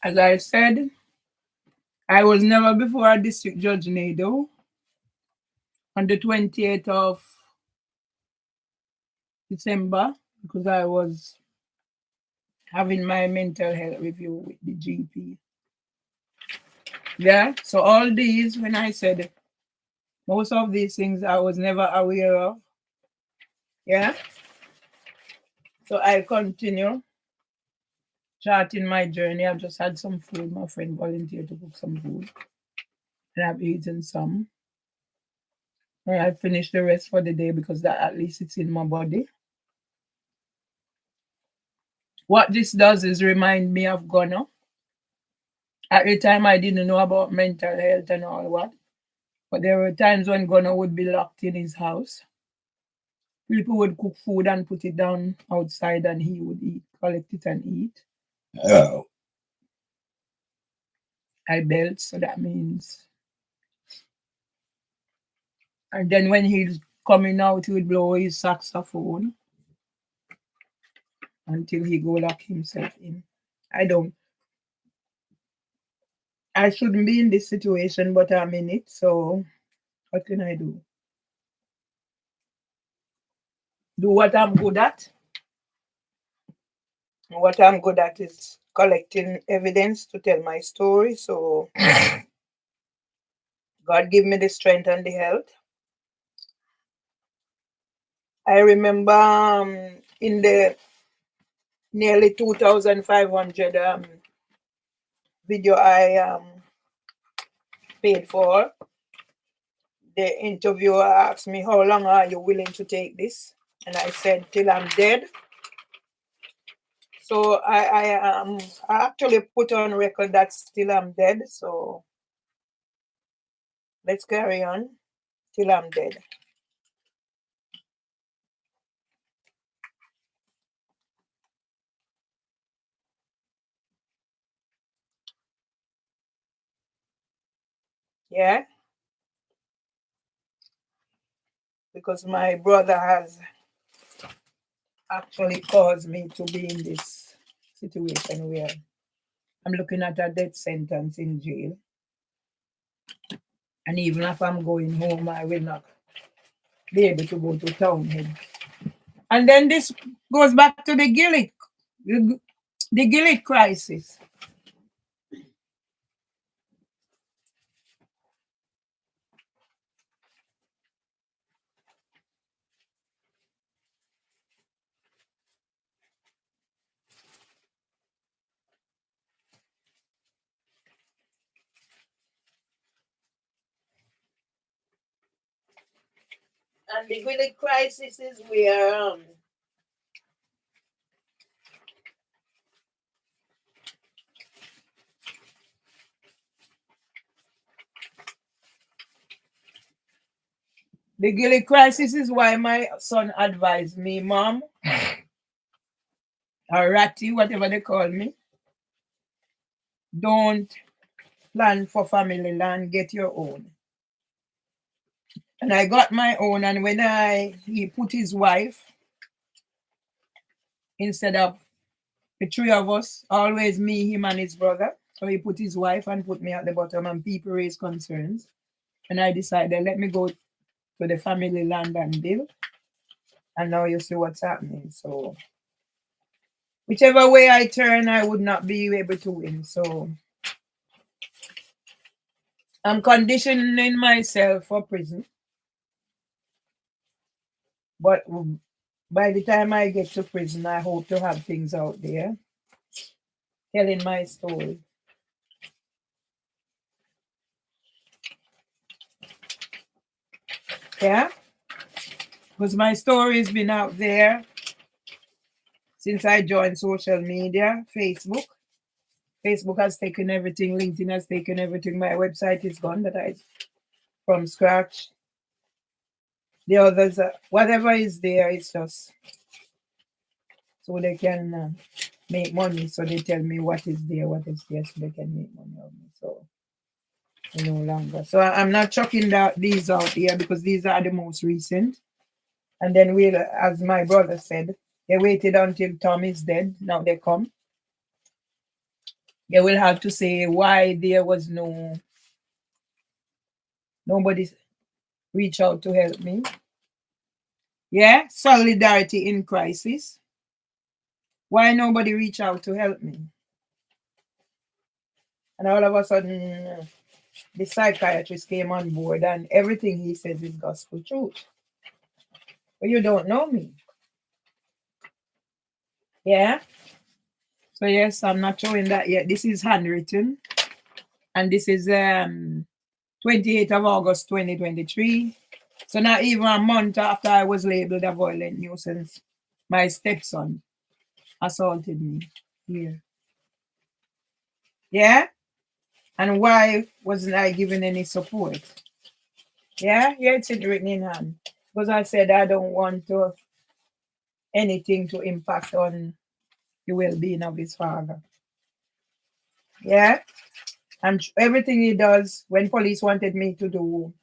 As I said, I was never before a district judge, Nado, on the 28th of December because I was having my mental health review with the GP. Yeah, so all these, when I said most of these things I was never aware of. Yeah, so I continue charting my journey. I've just had some food. My friend volunteered to cook some food, and I've eaten some. And I finished the rest for the day because that at least it's in my body. What this does is remind me of Ghana. At the time, I didn't know about mental health and all what, but there were times when Ghana would be locked in his house. People would cook food and put it down outside, and he would eat, collect it and eat. Oh. I belt, so that means. And then when he's coming out, he would blow his saxophone until he go lock himself in. I shouldn't be in this situation, but I'm in it, so what can I do? Do what I'm good at. What I'm good at is collecting evidence to tell my story, so God give me the strength and the health. I remember in the nearly 2,500 video I paid for, the interviewer asked me, how long are you willing to take this? And I said, till I'm dead. So I actually put on record that still I'm dead. So let's carry on till I'm dead. Yeah. Because my brother has actually caused me to be in this situation where I'm looking at a death sentence in jail. And even if I'm going home, I will not be able to go to Townhead. And then this goes back to the Gilead crisis. And the Gilead crisis is where The guilt crisis is why my son advised me, Mom, or Ratty, whatever they call me, don't plan for family land, get your own. And I got my own, and when he put his wife, instead of the three of us, always me, him, and his brother. So he put his wife and put me at the bottom, and people raised concerns. And I decided, let me go to the family land and bill. And now you see what's happening. So whichever way I turn, I would not be able to win. So I'm conditioning myself for prison. But by the time I get to prison, I hope to have things out there telling my story. Yeah? Because my story has been out there since I joined social media, Facebook. Facebook has taken everything, LinkedIn has taken everything. My website is gone, that I from scratch. The others, whatever is there, it's just so they can make money. So they tell me what is there, so they can make money on me. So no longer. So I'm not chucking these out here because these are the most recent. And then we'll, as my brother said, they waited until Tom is dead. Now they come. They will have to say why there was nobody reach out to help me. Yeah, solidarity in crisis. Why nobody reach out to help me? And all of a sudden, the psychiatrist came on board, and everything he says is gospel truth. But you don't know me. Yeah? So yes, I'm not showing that yet. This is handwritten. And this is 28th of August 2023. So not even a month after I was labeled a violent nuisance, my stepson assaulted me here. Yeah? And why wasn't I given any support? Yeah? Here it's written in hand. Because I said I don't want anything to impact on the well-being of his father. Yeah? And everything he does, when police wanted me to do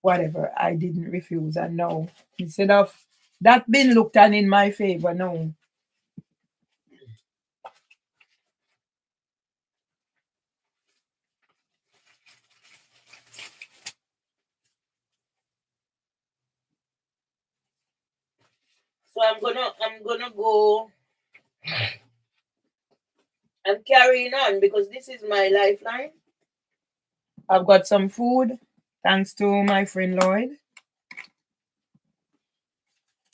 whatever, I didn't refuse. And no, instead of that being looked at in my favor, no. So I'm gonna go and carrying on because this is my lifeline. I've got some food, thanks to my friend Lloyd.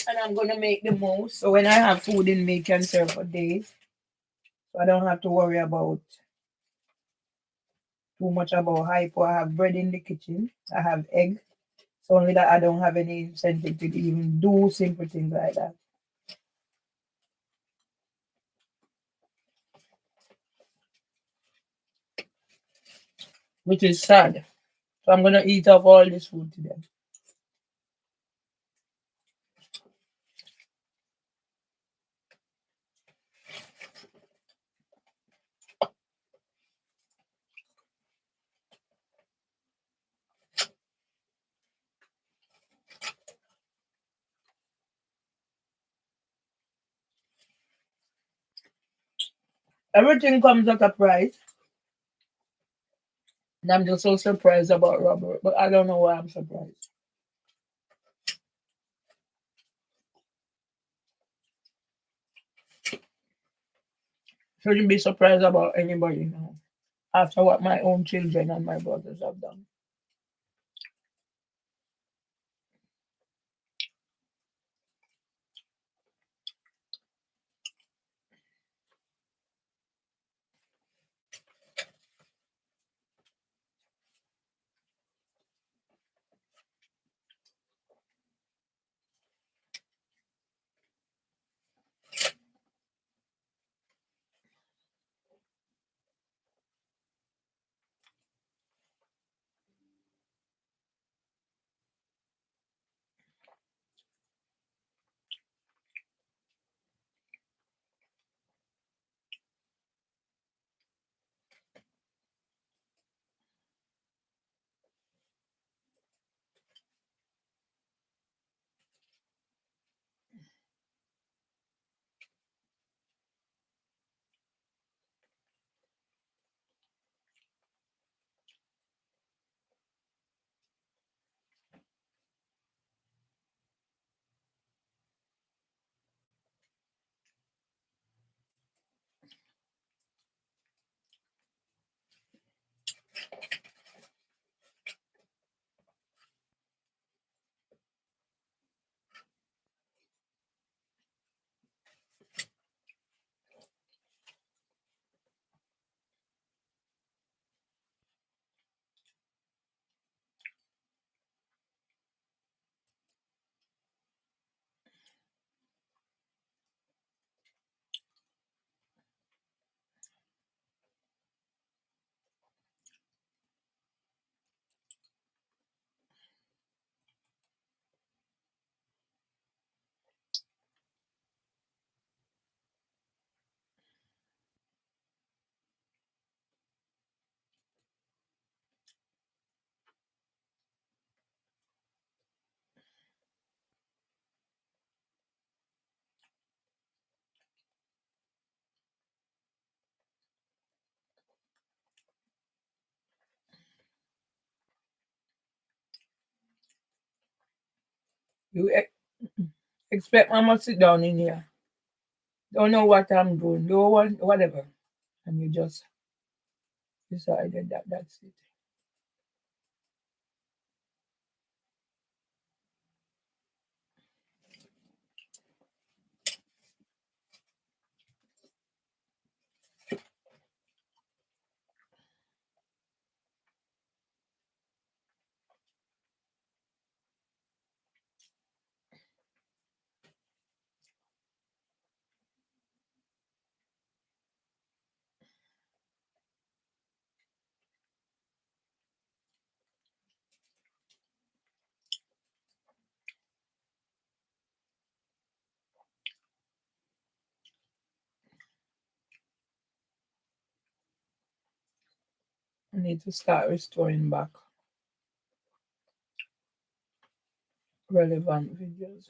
And I'm gonna make the most. So when I have food in me, it can serve for days. So I don't have to worry about too much about hypo. I have bread in the kitchen. I have egg. It's only that I don't have any incentive to even do simple things like that. Which is sad. So I'm gonna eat up all this food today. Everything comes at a price. And I'm just so surprised about Robert, but I don't know why I'm surprised. Shouldn't be surprised about anybody now. After what my own children and my brothers have done. You expect mama sit down in here. Don't know what I'm doing. Don't want whatever. And you just decided that that's it. I need to start restoring back relevant videos.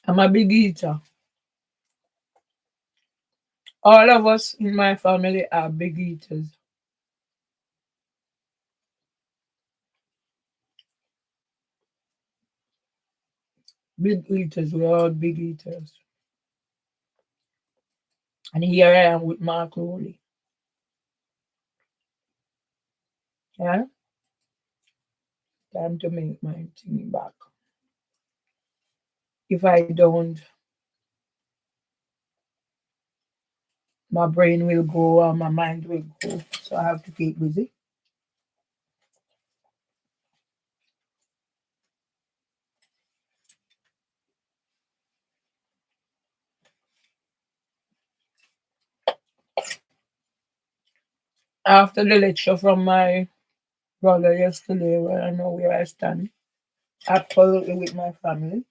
I'm a big eater. All of us in my family are big eaters. Big eaters, we're all big eaters. And here I am with Mark Rowley. Yeah? Time to make my thing back. If I don't, my brain will go or my mind will go. So I have to keep busy. After the lecture from my brother yesterday, where I know where I stand, absolutely with my family.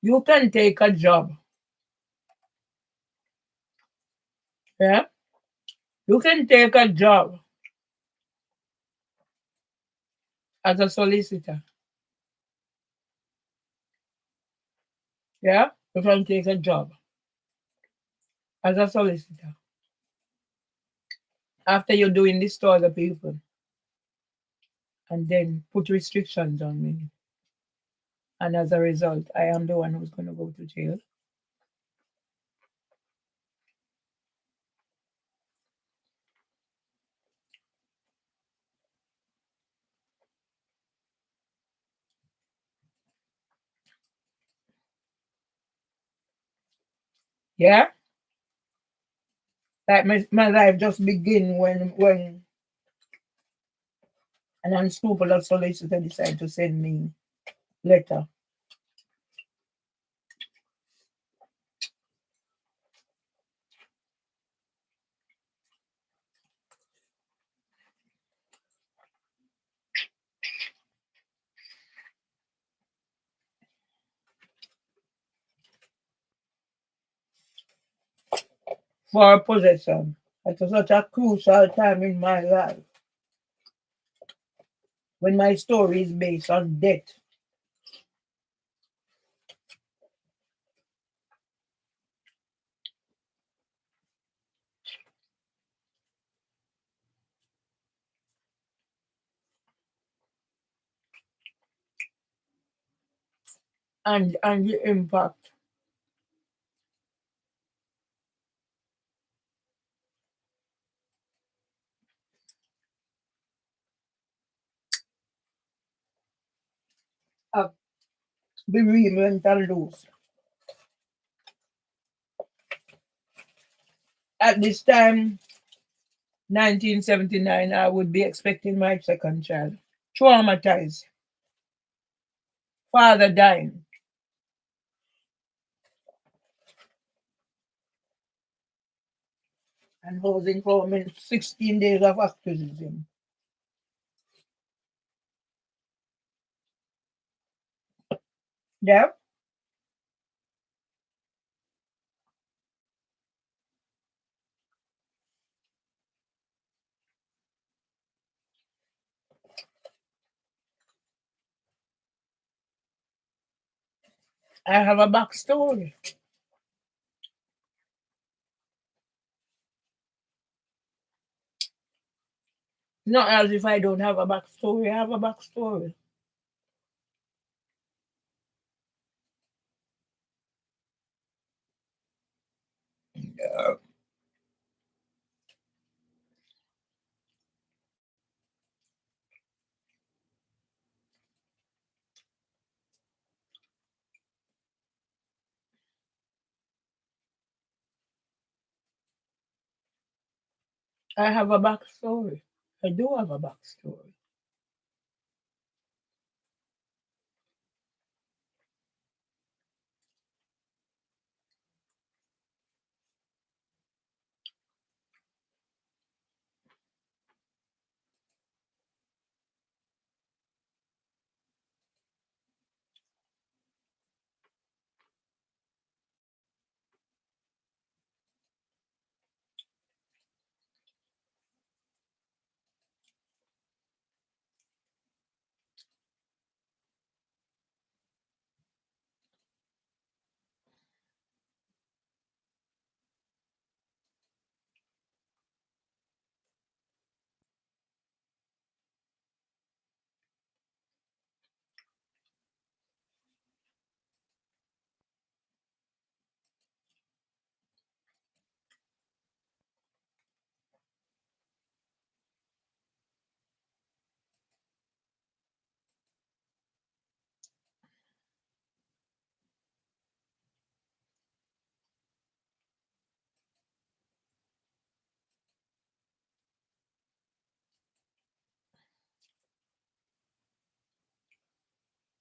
You can take a job. Yeah? You can take a job as a solicitor. Yeah? You can take a job as a solicitor. After you're doing this to other people. And then put restrictions on me. And as a result, I am the one who's going to go to jail. Yeah? Like my life just begin when an unscrupulous solicitor decided to send me letter. for possession. It was such a crucial time in my life when my story is based on death and the impact. Of bereavement and loss. At this time, 1979, I would be expecting my second child. Traumatized. Father dying. And housing for me 16 days of activism. Yeah, I have a backstory. Not as if I don't have a backstory, I have a backstory. I have a backstory. I do have a backstory.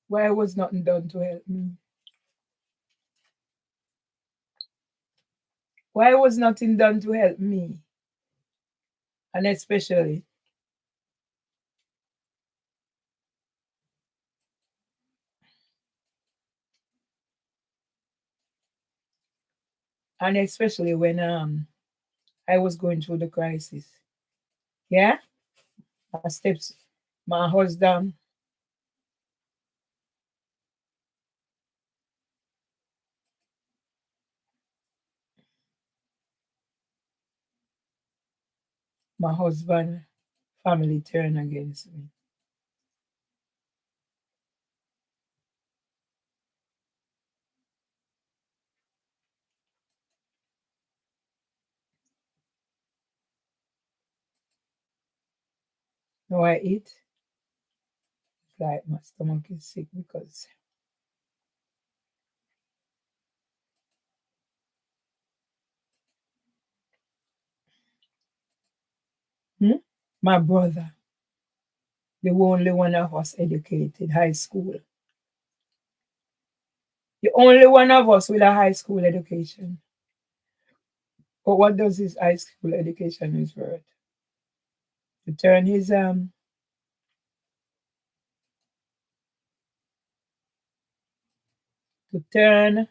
Why was nothing done to help me? Why was nothing done to help me? And especially when I was going through the crisis. Yeah? I steps my husband, my husband family turned against me. Now I eat like my stomach is sick because hmm? My brother, the only one of us educated, high school. The only one of us with a high school education. But what does his high school education is worth? To turn his to turn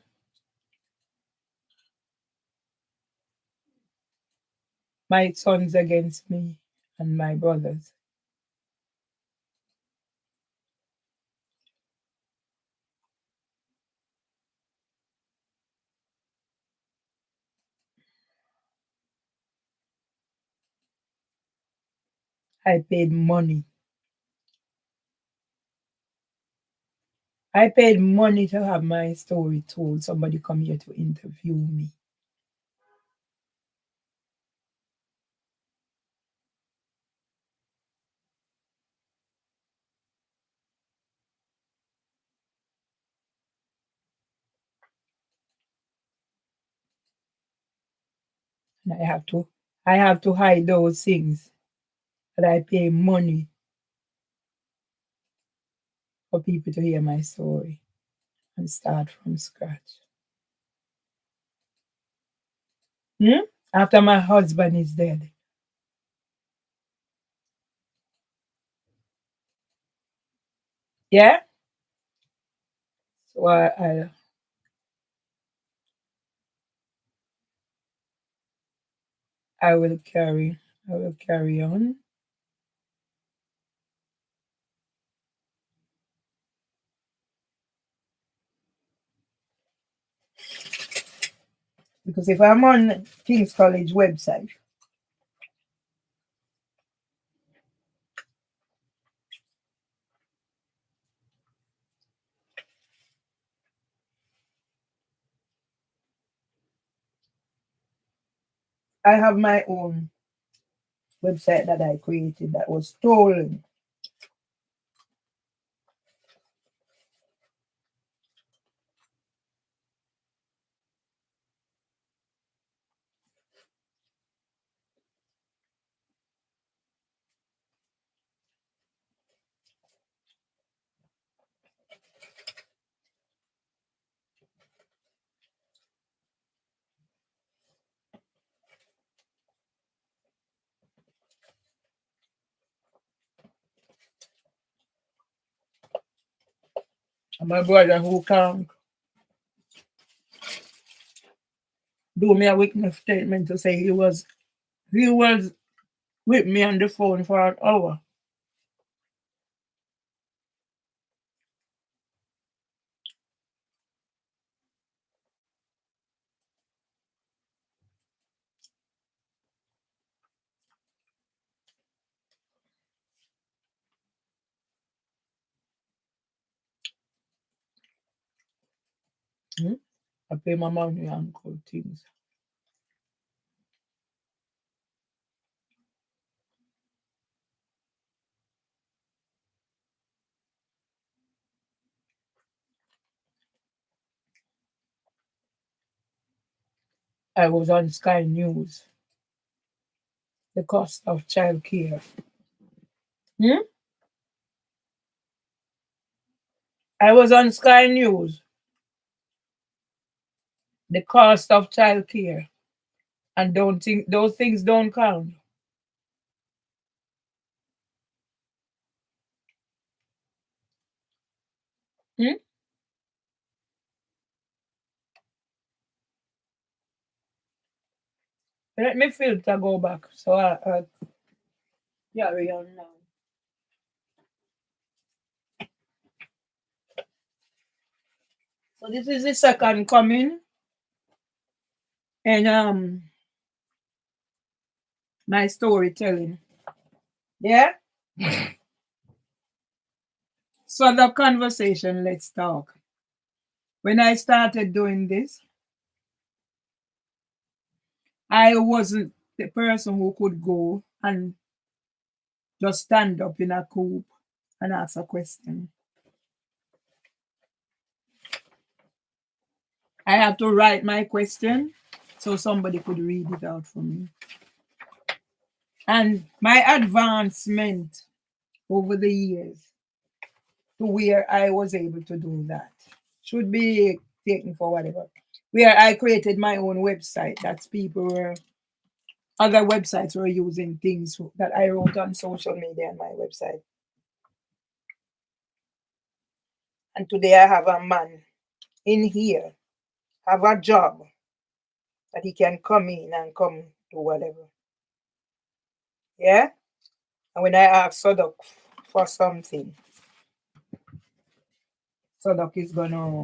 my sons against me and my brothers. I paid money. I paid money to have my story told. Somebody come here to interview me. And I have to hide those things that I pay money for people to hear my story and start from scratch. After my husband is dead. Yeah? So I will carry on. Because if I'm on King's College website, I have my own website that I created that was stolen. And my brother who can do me a witness statement to say he was with me on the phone for an hour. I pay my money and go things. I was on Sky News. The cost of childcare. Hmm? I was on Sky News. The cost of childcare. And don't think those things don't count. Hmm? Let me filter go back. So I carry on now. So this is the second coming and my storytelling. Yeah? So the conversation, let's talk. When I started doing this, I wasn't the person who could go and just stand up in a group and ask a question. I had to write my question so somebody could read it out for me. And my advancement over the years to where I was able to do that should be taken for whatever. Where I created my own website, that's other websites were using things that I wrote on social media on my website. And today I have a man in here, have a job that he can come in and come do whatever. Yeah? And when I ask Sodok for something, Sodok is gonna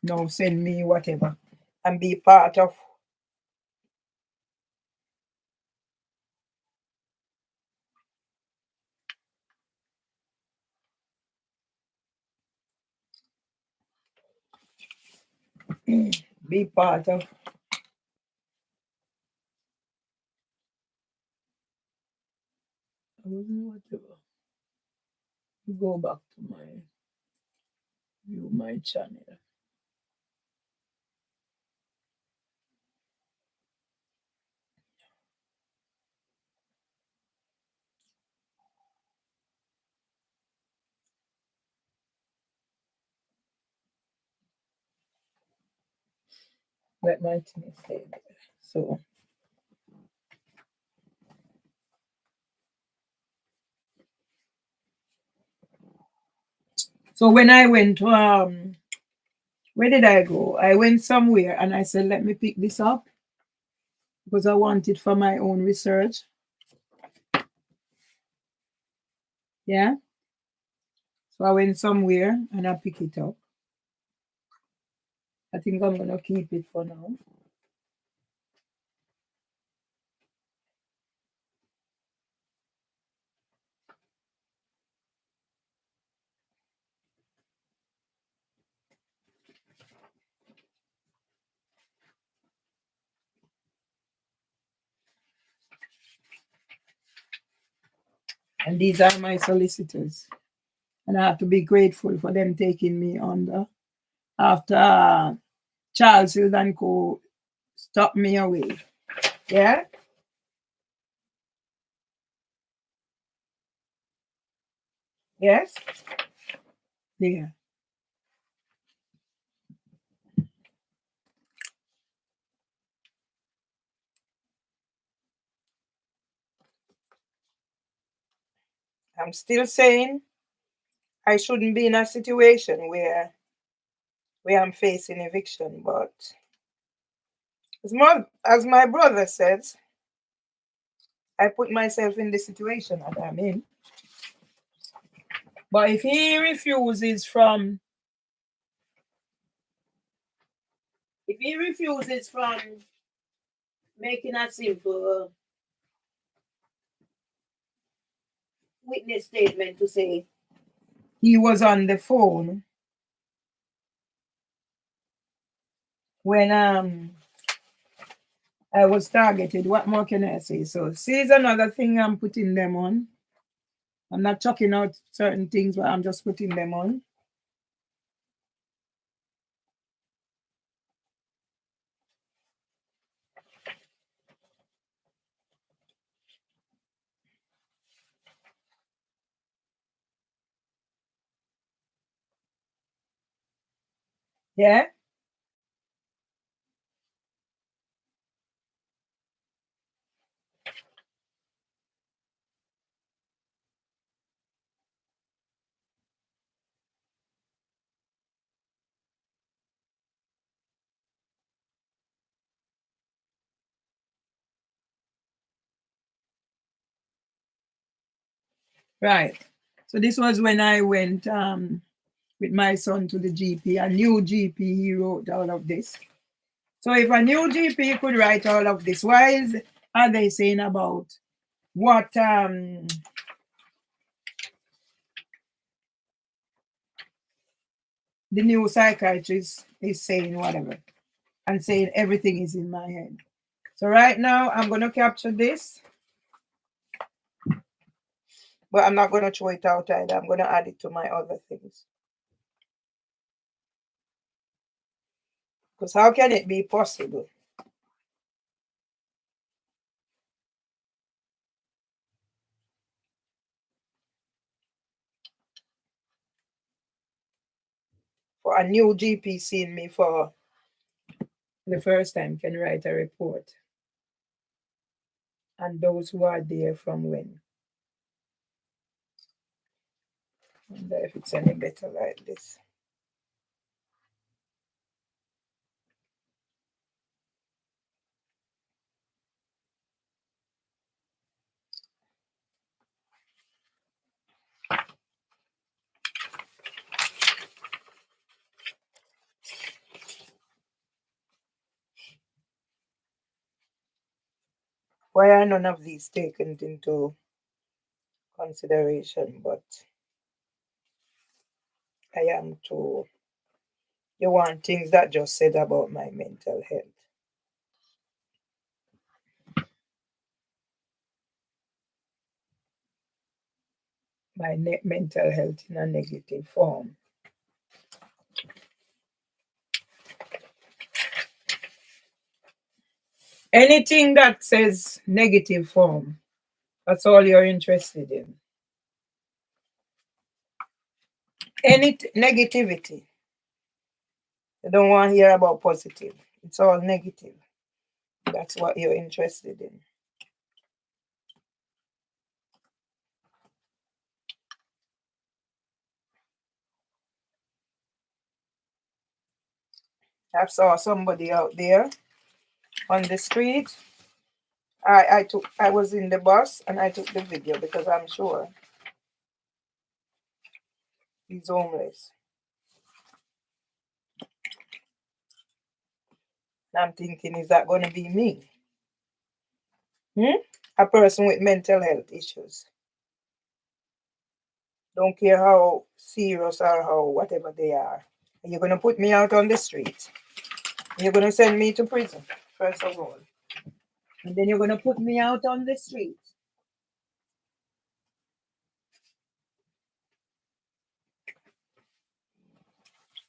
now send me whatever and be part of be part of whatever. Go back to my view my channel. Let my thing stay there. So when I went to where did I go? I went somewhere and I said, let me pick this up because I want it for my own research. Yeah. So I went somewhere and I pick it up. I think I'm gonna keep it for now. And these are my solicitors. And I have to be grateful for them taking me under after Charles Hill and Co. stopped me away. Yeah? Yes? Yeah. I'm still saying I shouldn't be in a situation where I'm facing eviction, but as my brother says, I put myself in the situation that I'm in. But if he refuses from making a simple witness statement to say he was on the phone when I was targeted, what more can I say? So see, is another thing I'm putting them on. I'm not chucking out certain things, but I'm just putting them on. Yeah. Right. So this was when I went with my son to the GP, a new GP, he wrote all of this. So if a new GP could write all of this, why are they saying about what the new psychiatrist is saying, whatever, and saying everything is in my head? So right now I'm gonna capture this, but I'm not gonna throw it out either. I'm gonna add it to my other things. Because how can it be possible for a new GP seeing me for the first time can write a report, and those who are there from when? I wonder if it's any better like this. Why are none of these taken into consideration? But I am to. You want things that just said about my mental health. My mental health in a negative form. Anything that says negative form, that's all you're interested in. Any negativity. You don't want to hear about positive. It's all negative. That's what you're interested in. I saw somebody out there on the street. I was in the bus and I took the video because I'm sure he's homeless. And I'm thinking, is that going to be me? A person with mental health issues. Don't care how serious or how whatever they are. You're going to put me out on the street. You're going to send me to prison, first of all. And then you're going to put me out on the street.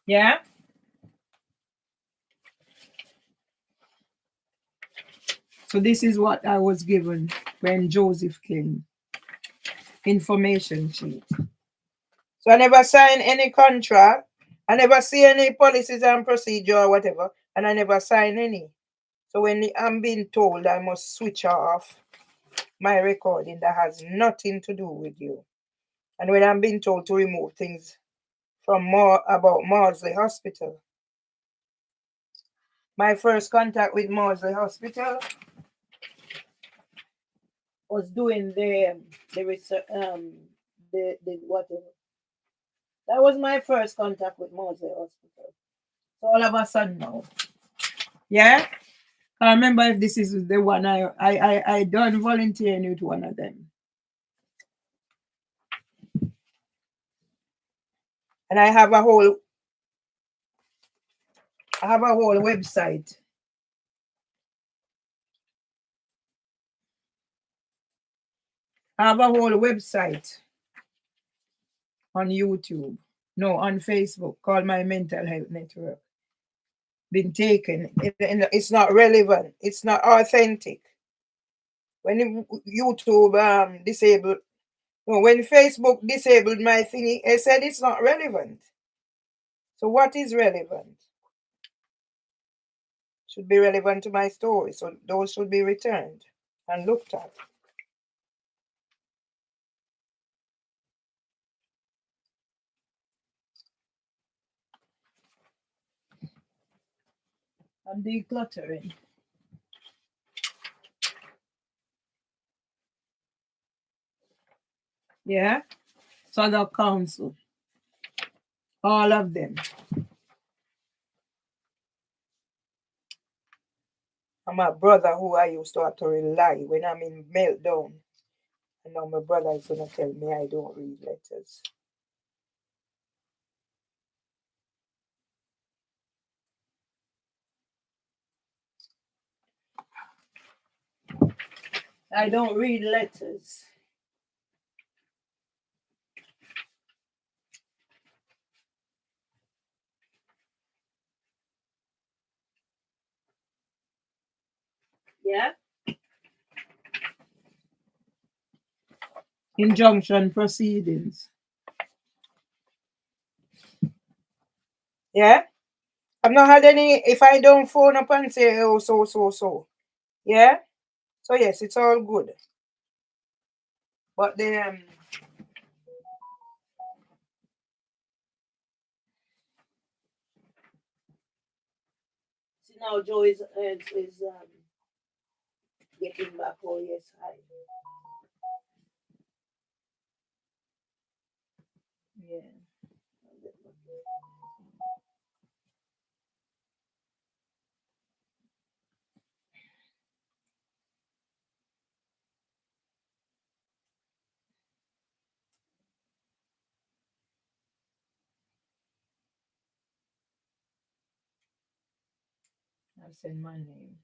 Yeah? So this is what I was given when Joseph came. Information sheet. So I never signed any contract. I never see any policies and procedure or whatever. And I never sign any. So when I'm being told I must switch off my recording, that has nothing to do with you. And when I'm being told to remove things from about Mervelee Hospital. My first contact with Mervelee Hospital was doing the research, the whatever. That was my first contact with Mervelee Hospital. So all of a sudden now, yeah. I remember if this is the one I done volunteering with one of them, and I have a whole website. I have a whole website on YouTube. No, on Facebook, called My Mental Health Network. Been taken. It's not relevant. It's not authentic. When YouTube disabled, no, when Facebook disabled my thingy, it said it's not relevant. So what is relevant? Should be relevant to my story. So those should be returned and looked at. I'm decluttering. Yeah. So the council. All of them. And my brother, who I used to have to rely when I'm in meltdown. And now my brother is going to tell me I don't read letters. I don't read letters. Yeah. Injunction proceedings. Yeah. I've not had any, if I don't phone up and say, oh, so. Yeah. So yes, it's all good. But the see now Joe is getting back. Oh yes, hi. Yeah. I send my name.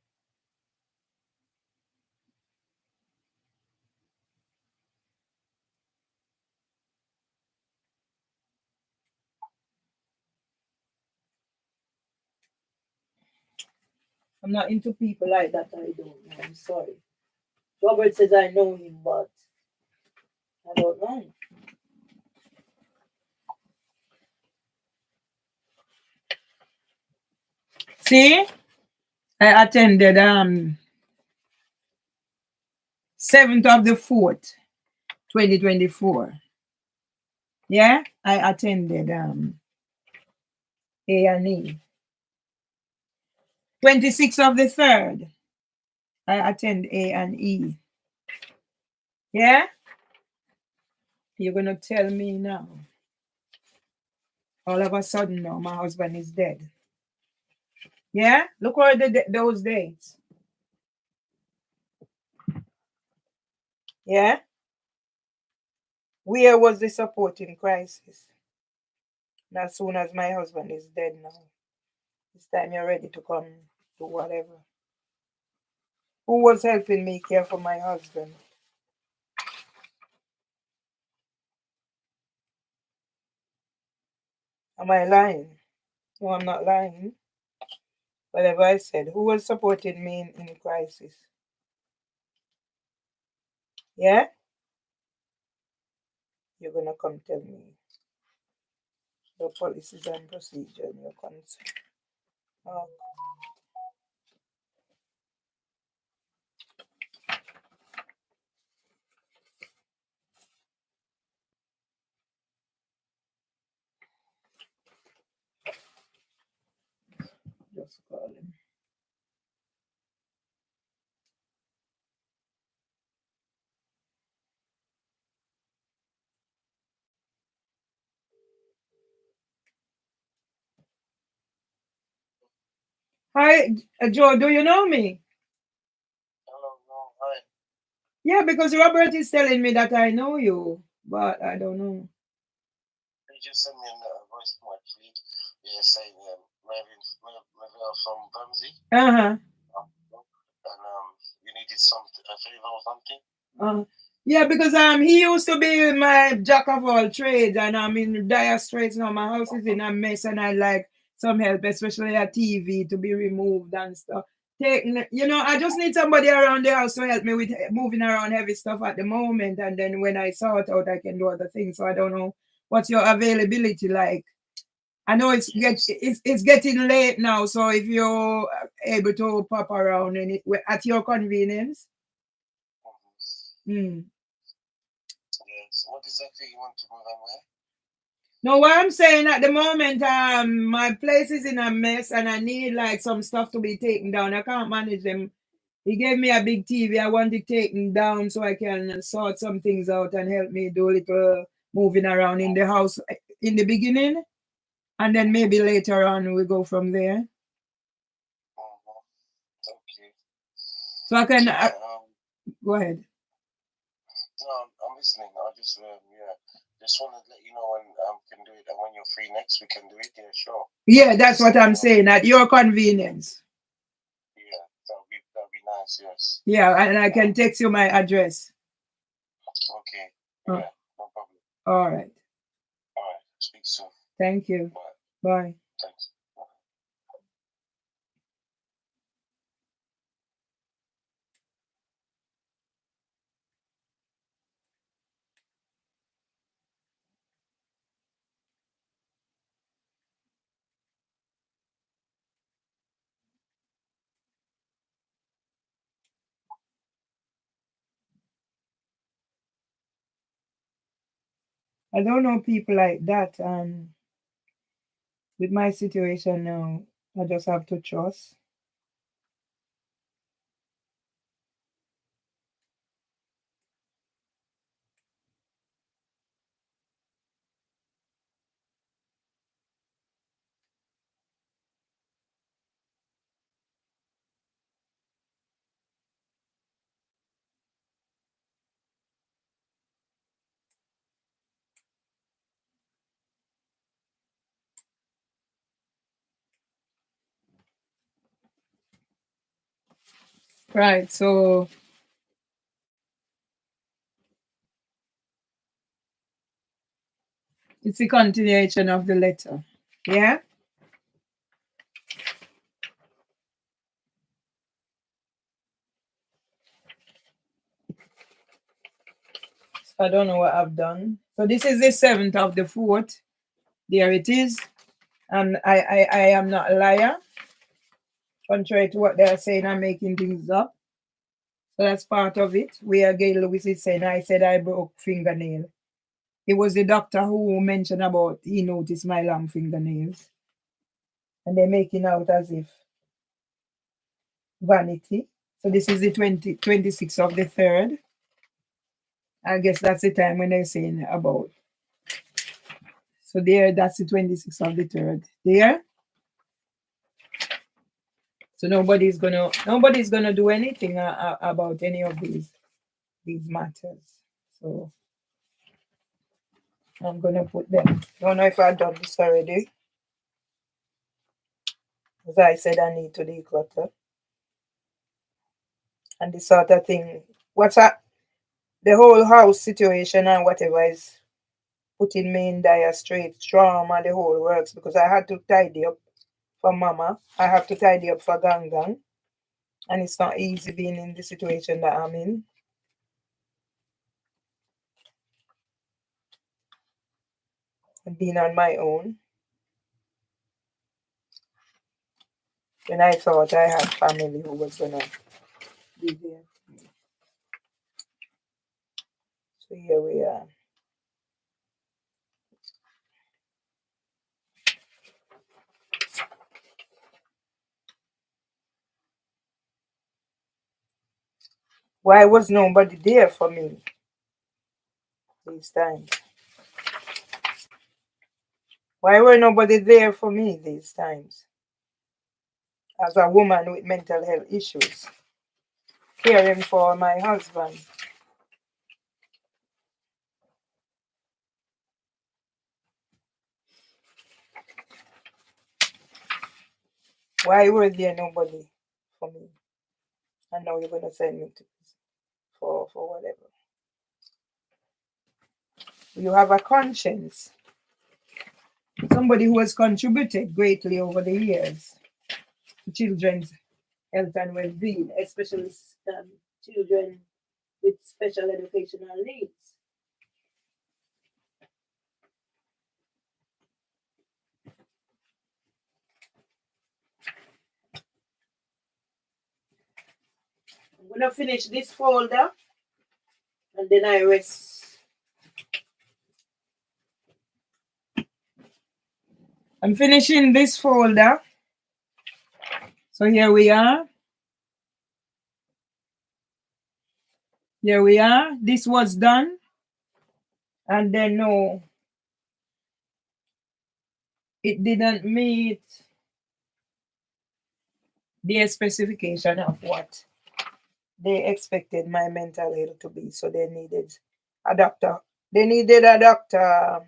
I'm not into people like that. I don't know. I'm sorry. Robert says I know him, but I don't know. See, I attended 7th of the 4th, 2024. Yeah, I attended A&E. 26th of the 3rd, I attend A&E. Yeah? You're gonna tell me now. All of a sudden now, my husband is dead. Yeah? Look at those dates. Yeah? Where was the support in crisis? And as soon as my husband is dead now, this time you're ready to come do whatever. Who was helping me care for my husband? Am I lying? No, I'm not lying. Whatever I said, who was supporting me in crisis? Yeah? You're gonna come tell me your policies and procedure and your concern. Oh. Just call him. Hi, Joe, do you know me? Hello, no, hi. Yeah, because Robert is telling me that I know you, but I don't know. You just sent me a voice to my feed. Yeah, saying Mervelee from Bermondsey. Uh-huh. And you needed some a favor or something. Yeah, because he used to be my jack of all trades, and I'm in dire straits now. My house is in a mess, and I like some help, especially a TV to be removed and stuff. I just need somebody around the house to help me with moving around heavy stuff at the moment, and then when I sort out, I can do other things. So I don't know what's your availability like. I know it's getting late now, so if you're able to pop around at your convenience. Mm. Yes. What exactly you want to move and where? No, what I'm saying at the moment, my place is in a mess and I need like some stuff to be taken down. I can't manage them. He gave me a big TV. I want it taken down so I can sort some things out and help me do a little moving around in the house in the beginning. And then maybe later on we go from there. Okay. So I can go ahead. No, I'm listening. I just just want to let you know when can do it, and when you're free next, we can do it. Yeah, sure. Yeah, that's what I'm saying. At your convenience. Yeah, that'll be nice. Yes. Yeah, and I can text you my address. Okay. Yeah, no problem. All right. All right. Speak soon. Thank you. Bye. Bye. Thanks. I don't know people like that. With my situation now, I just have to trust. Right. So it's the continuation of the letter. Yeah. I don't know what I've done. So this is the 7th of the 4th. There it is. And I am not a liar. Contrary to what they are saying, I'm making things up. So that's part of it. Where Gail Lewis is saying, I said I broke fingernail. It was the doctor who mentioned about he noticed my long fingernails. And they're making out as if vanity. So this is the 26th of the 3rd. I guess that's the time when they're saying about. So there, that's the 26th of the 3rd. There. So nobody's gonna do anything about any of these matters. So I'm gonna put them. I don't know if I've done this already. As I said, I need to declutter and this sort of thing. What's that? The whole house situation and whatever is putting me in dire straits, trauma, the whole works, because I had to tidy up for Mama. I have to tidy up for Gang Gang. And it's not easy being in the situation that I'm in. And being on my own. When I thought I had family who was gonna be there. So here we are. Why was nobody there for me these times? Why were nobody there for me these times? As a woman with mental health issues, caring for my husband. Why were there nobody for me? And now you're gonna send me to for whatever. You have a conscience. Somebody who has contributed greatly over the years to children's health and well-being, especially children with special educational needs. I'm gonna finish this folder and then I rest. I'm finishing this folder. So here we are. Here we are. This was done. And then no, it didn't meet their specification of what they expected my mental health to be. So they needed a doctor. They needed a doctor,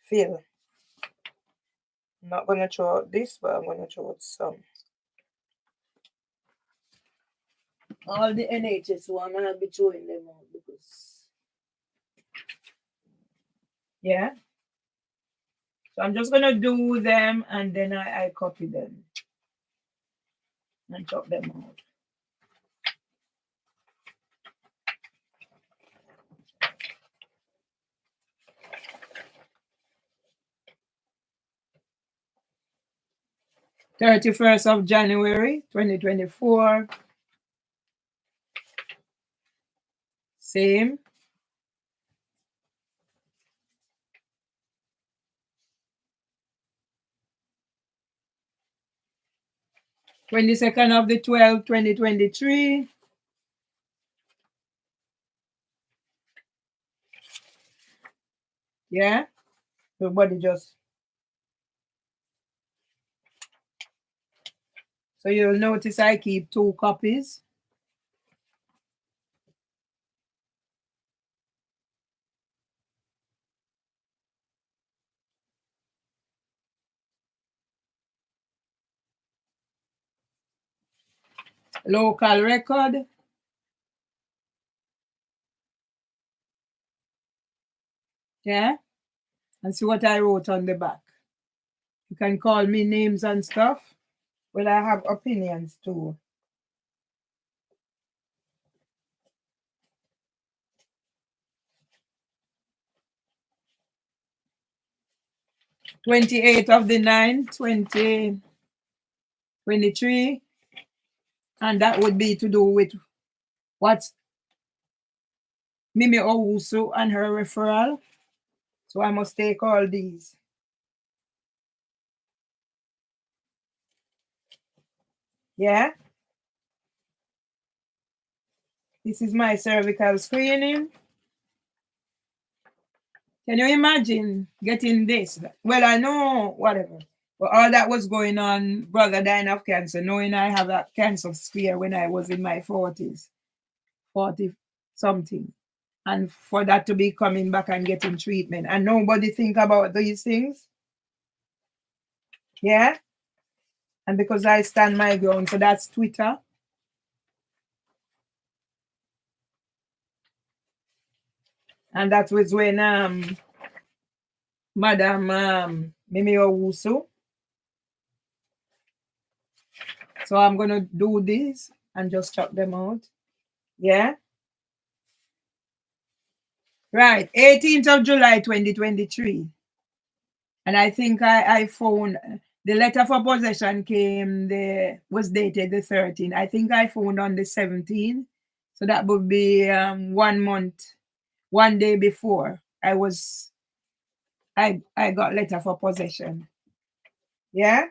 Phil. I'm not going to throw out this, but I'm going to throw out some. All the NHS one, I'll be throwing them out because, yeah. So I'm just going to do them and then I copy them and chop them out. January 31st, 2024. Same. 22nd of the 12th, 2023. Yeah. Everybody just. So you'll notice I keep 2 copies. local record. Yeah, and see what I wrote on the back. You can call me names and stuff. Well, I have opinions too. "28th of the 9th, 2023, and that would be to do with what's Mimi Owusu and her referral. So I must take all these. Yeah. This is my cervical screening. Can you imagine getting this? Well, I know whatever. But all that was going on, brother dying of cancer, knowing I have a cancer scare when I was in my 40s, 40 something. And for that to be coming back and getting treatment. And nobody think about these things. Yeah. And because I stand my ground, so that's Twitter. And that was when Madam Mimi Owusu. So I'm gonna do this and just chop them out. Yeah. Right. 18th of July 2023. And I think I found the letter for possession was dated the 13th. I think I found on the 17th. So that would be 1 month, 1 day before I got letter for possession. Yeah.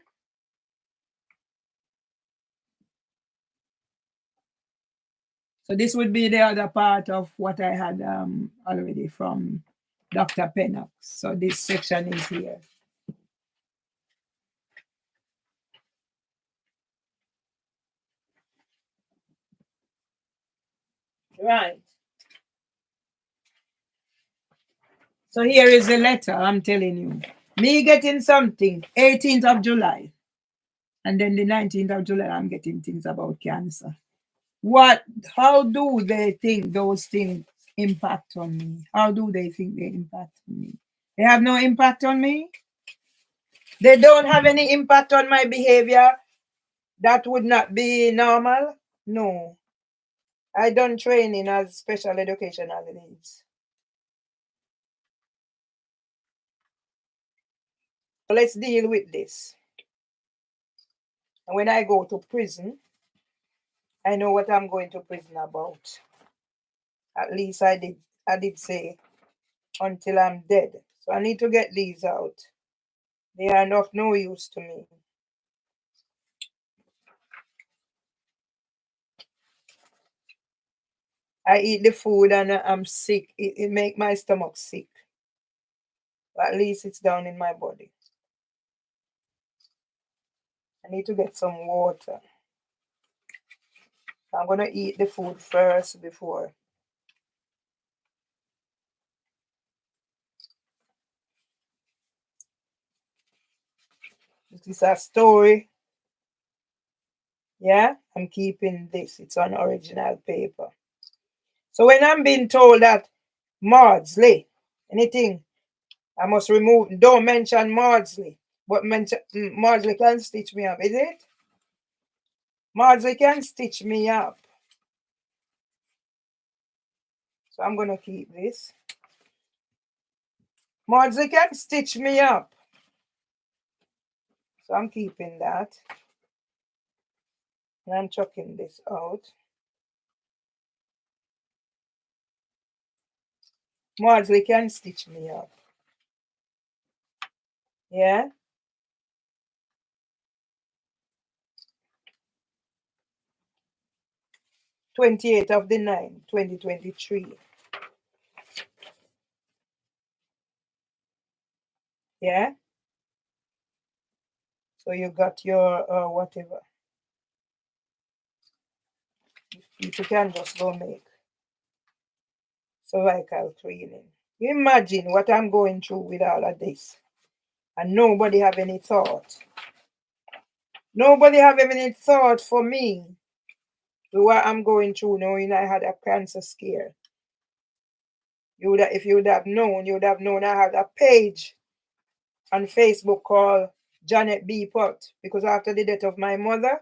So this would be the other part of what I had already from Dr. Pennock. So this section is here. Right. So here is the letter, I'm telling you. Me getting something, 18th of July. And then the 19th of July, I'm getting things about cancer. How do they think those things impact on me? How do they think they impact on me? They have no impact on me? They don't have any impact on my behavior? That would not be normal? No. I done training as special educational needs. So let's deal with this. And when I go to prison, I know what I'm going to prison about. At least I did say until I'm dead. So I need to get these out. They are of no use to me. I eat the food and I'm sick. It make my stomach sick. But at least it's down in my body. I need to get some water. I'm going to eat the food first before. This is a story. Yeah, I'm keeping this. It's on original paper. So when I'm being told that Maudsley, anything, I must remove, don't mention Maudsley, but mention Maudsley can stitch me up, is it? Maudsley can stitch me up. So I'm going to keep this. Maudsley can stitch me up. So I'm keeping that. And I'm chucking this out. Maudsley can stitch me up. Yeah. "28th of the 9th, 2023. Yeah. So you got your whatever. You can just go make cervical cleaning. You imagine what I'm going through with all of this. And nobody have any thought. Nobody have any thought for me. what I'm going through now, you know, I had a cancer scare. If you would have known, I had a page on Facebook called Janet B. Pot, because after the death of my mother,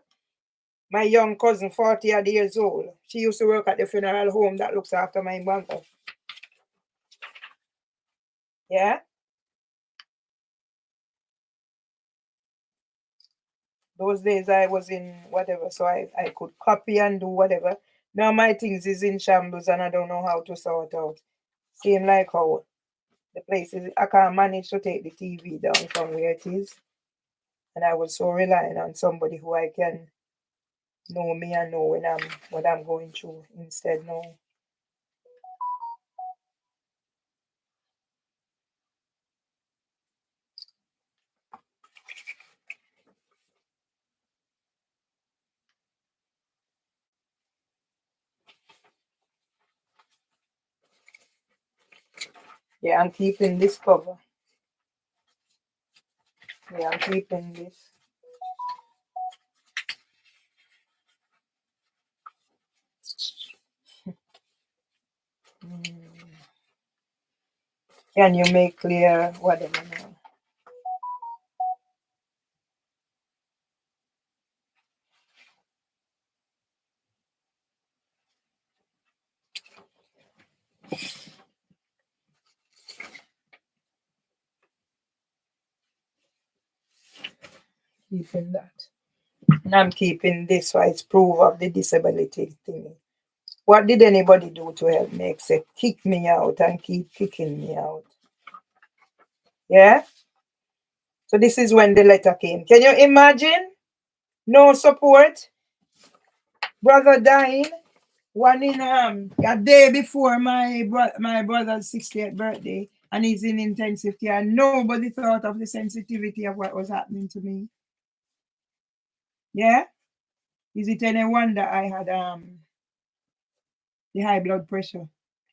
my young cousin, 40 odd years old, she used to work at the funeral home that looks after my mother. Yeah? Those days I was in whatever, so I could copy and do whatever. Now my things is in shambles and I don't know how to sort out. Same like how the place is, I can't manage to take the TV down from where it is. And I was so relying on somebody who I can know me and know when what I'm going through instead now. Yeah, I'm keeping this cover. Yeah, I'm keeping this. Can you make clear whatever now? Keeping that. And I'm keeping this so it's proof of the disability thing. What did anybody do to help me except kick me out and keep kicking me out? Yeah? So this is when the letter came. Can you imagine? No support. Brother dying. One in a day before my brother's 60th birthday, and he's in intensive care. Nobody thought of the sensitivity of what was happening to me. Yeah? Is it any wonder I had the high blood pressure?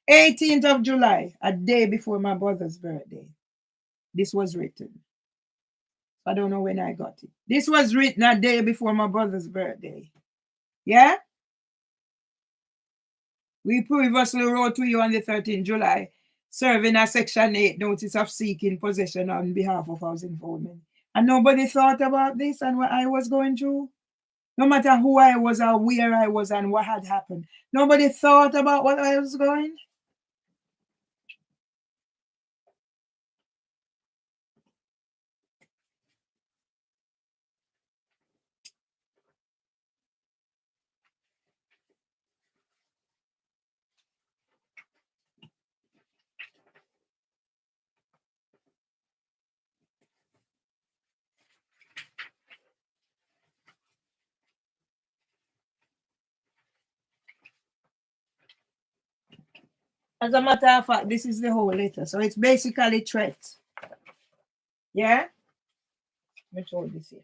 18th of July, a day before my brother's birthday. This was written. I don't know when I got it. This was written a day before my brother's birthday. Yeah? We previously wrote to you on the 13th July, serving a Section 8 notice of seeking possession on behalf of house involvement. And nobody thought about this and what I was going through. No matter who I was or where I was and what had happened. Nobody thought about what I was going. As a matter of fact, this is the whole letter. So it's basically threat. Yeah? Let me show this here.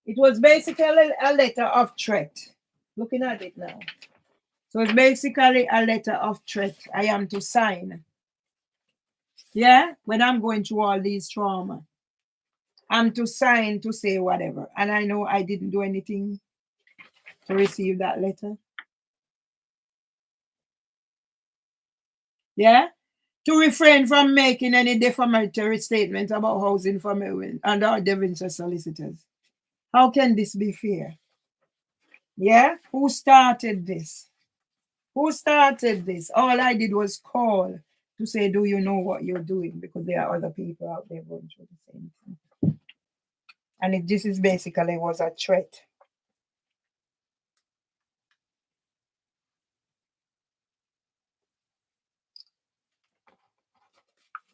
It was basically a letter of threat. Looking at it now. So it's basically a letter of threat I am to sign. Yeah? When I'm going through all these trauma. I'm to sign to say whatever. And I know I didn't do anything to receive that letter. Yeah? To refrain from making any defamatory statement about housing for women and our Devonshire solicitors. How can this be fair? Yeah? Who started this? Who started this? All I did was call to say, do you know what you're doing? Because there are other people out there going through the same thing. And this is basically was a threat.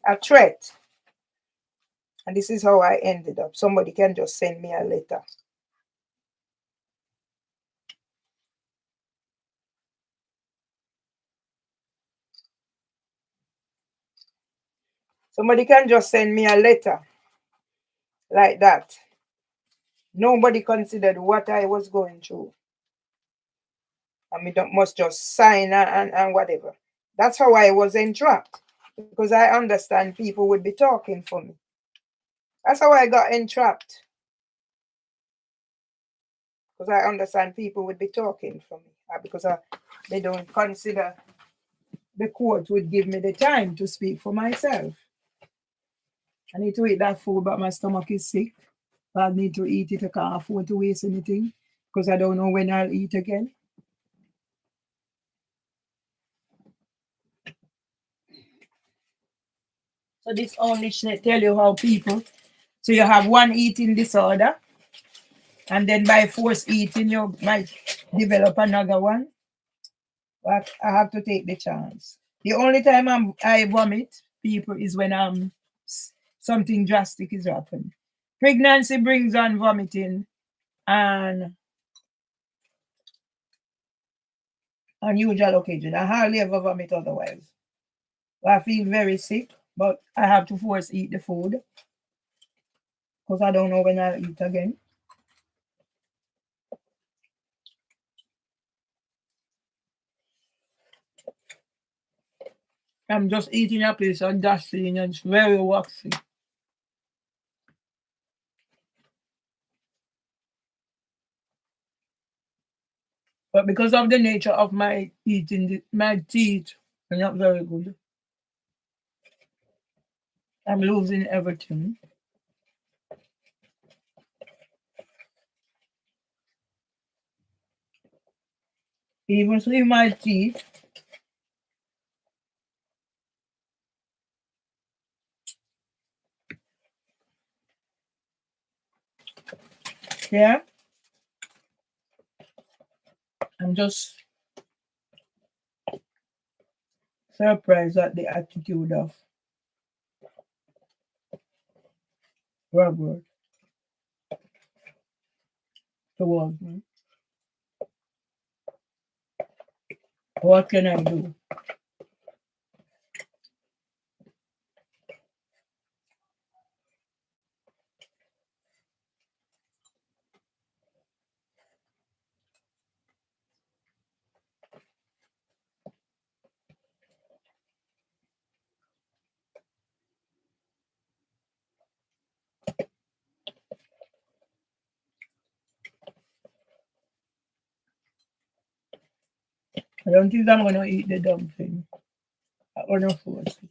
A threat. And this is how I ended up. Somebody can just send me a letter. Somebody can just send me a letter like that. Nobody considered what I was going through. I mean, must just sign and whatever. That's how I was entrapped. Because I understand people would be talking for me. That's how I got entrapped. because I understand people would be talking for me because they don't consider the court would give me the time to speak for myself. I need to eat that food, but my stomach is sick. I need to eat it. I can't afford to waste anything because I don't know when I'll eat again. So this only tell you how people. So you have one eating disorder, and then by force eating you might develop another one. But I have to take the chance. The only time I vomit, people, is when something drastic is happening. Pregnancy brings on vomiting and unusual occasion. I hardly ever vomit otherwise. I feel very sick, but I have to force eat the food because I don't know when I'll eat again. I'm just eating a piece of dusty and it's very waxy. But because of the nature of my eating, my teeth are not very good. I'm losing everything. Even see my teeth. Yeah. I'm just surprised at the attitude of Robert towards me. What can I do? I don't think I'm gonna eat the dumpling. I'm gonna force it.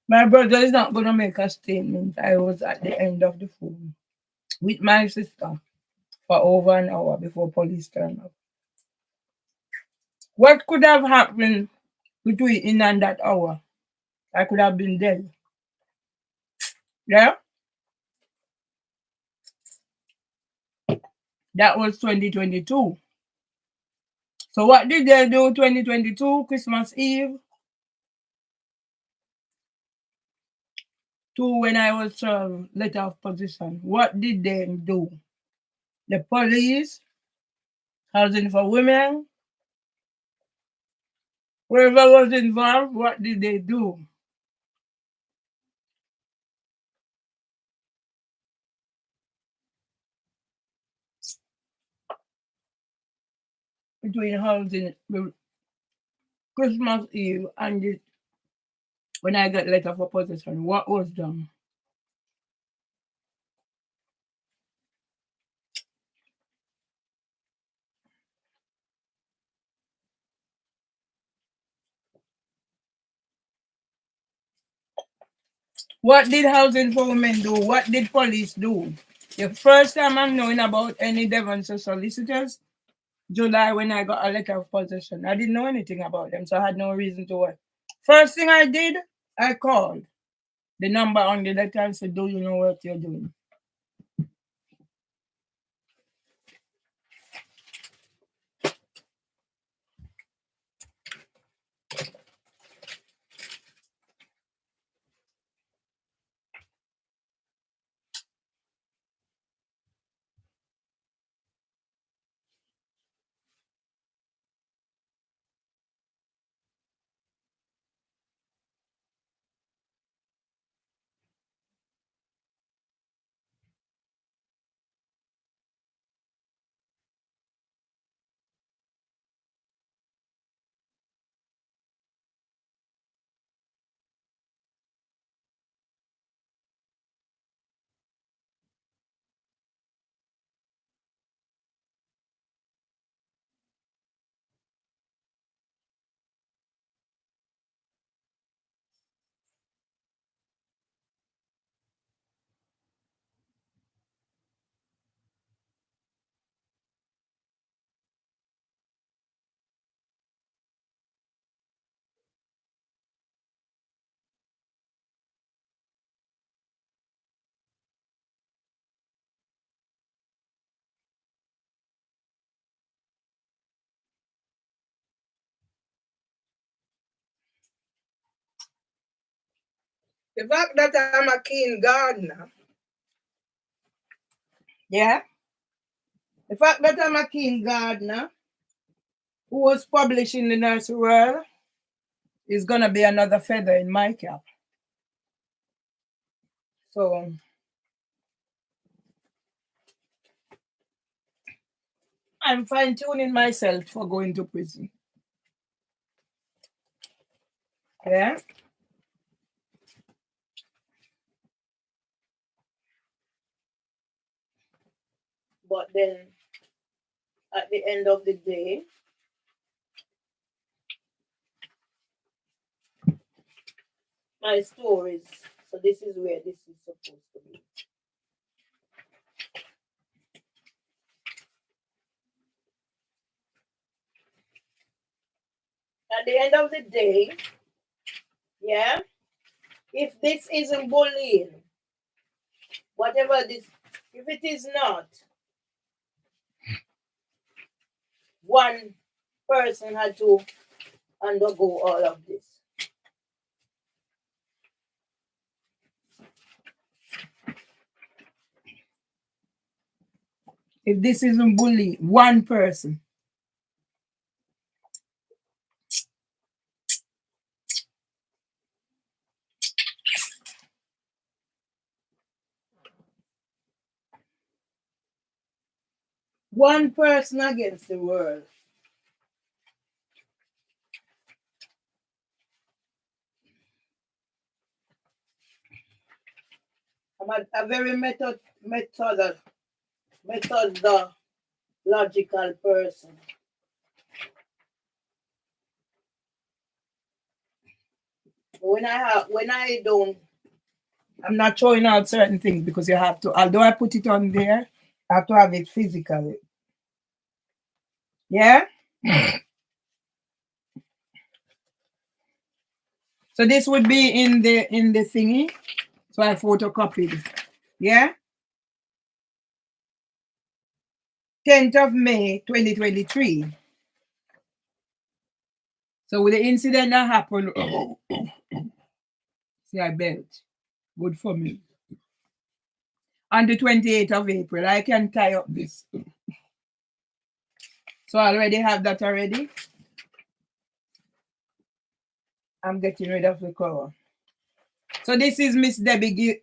My brother is not gonna make a statement. I was at the end of the phone with my sister for over an hour before police turned up. What could have happened between in and that hour? I could have been dead. Yeah? That was 2022. So what did they do 2022, Christmas Eve? To when I was served letter of position. What did they do? The police, housing for women, whoever was involved, what did they do? between housing Christmas Eve and when I got letter for possession. What was done? What did housing for women do? What did police do? The first time I'm knowing about any Devonshire solicitors, July, when I got a letter of possession. I didn't know anything about them, so I had no reason to worry. First thing I did, I called the number on the letter and said, do you know what you're doing? The fact that I'm a keen gardener, yeah, the fact that I'm a keen gardener who was published in the nursery world is going to be another feather in my cap. So, I'm fine-tuning myself for going to prison. Yeah. But then, at the end of the day, my stories, so this is where this is supposed to be. At the end of the day, yeah, if this isn't bullying, whatever this, if it is not, one person had to undergo all of this. If this isn't bullying, one person. One person against the world. I'm a very methodological person. When I don't, I'm not showing out certain things because you have to, although I put it on there, I have to have it physically. Yeah? So this would be in the thingy. So I photocopied. Yeah? 10th of May 2023. So with the incident that happened, see, I bet. Good for me. On the 28th of April, I can tie up this. So I already have that already. I'm getting rid of the cover. So this is Miss Debbie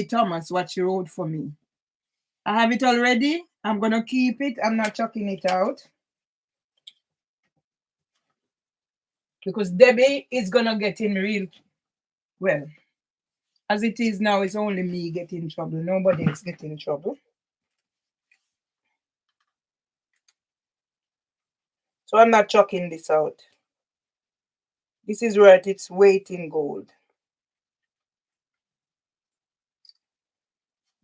Thomas, what she wrote for me. I have it already. I'm going to keep it. I'm not chucking it out. Because Debbie is gonna get in real well. As it is now, it's only me getting in trouble. Nobody else getting in trouble. So I'm not chucking this out. This is worth its weight in gold.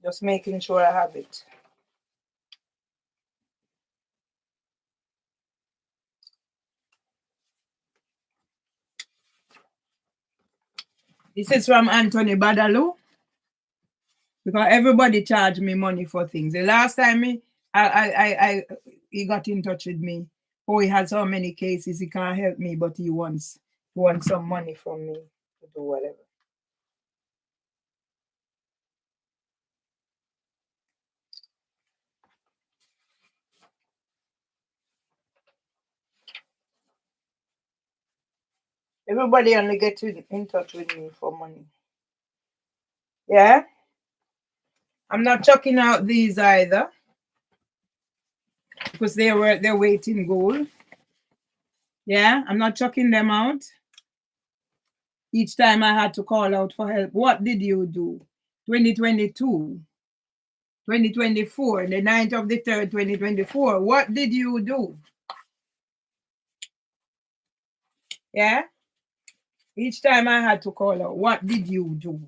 Just making sure I have it. This is from Anthony Badaloo. Because everybody charged me money for things. The last time he got in touch with me, oh, he has so many cases, he can't help me, but he wants some money from me to do whatever. Everybody only gets in touch with me for money. Yeah? I'm not chucking out these either. Because they're weight in gold. Yeah? I'm not chucking them out. Each time I had to call out for help. What did you do? 2022. 2024, the 9th of the 3rd, 2024. What did you do? Yeah? Each time I had to call out, what did you do?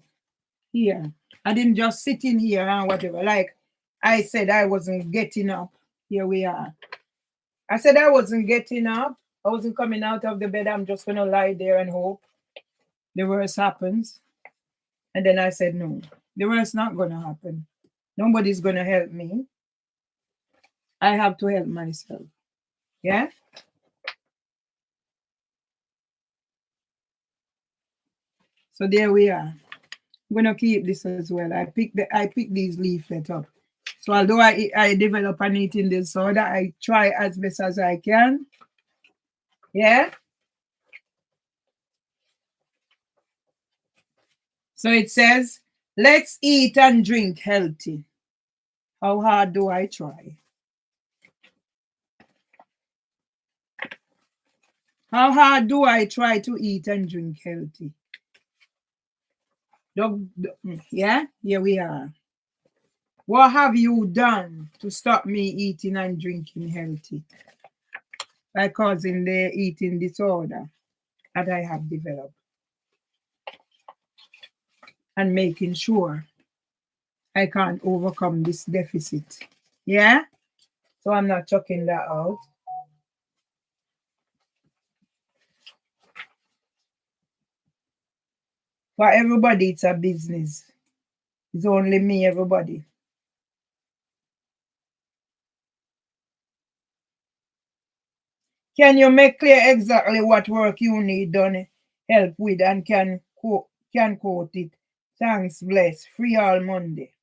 Here. I didn't just sit in here and whatever. Like I said, I wasn't getting up. Here we are. I said I wasn't getting up. I wasn't coming out of the bed. I'm just going to lie there and hope the worst happens. And then I said, no, the worst not going to happen. Nobody's going to help me. I have to help myself. Yeah? So there we are. I'm gonna keep this as well. I pick these leaflets up. So although I develop an eating disorder, I try as best as I can. Yeah. So it says, let's eat and drink healthy. How hard do I try? How hard do I try to eat and drink healthy? Yeah, here we are. What have you done to stop me eating and drinking healthy by causing the eating disorder that I have developed? And making sure I can't overcome this deficit. Yeah? So I'm not chucking that out. For everybody, it's a business. It's only me, everybody. Can you make clear exactly what work you need done help with and can quote it? Thanks, bless. Free all Monday.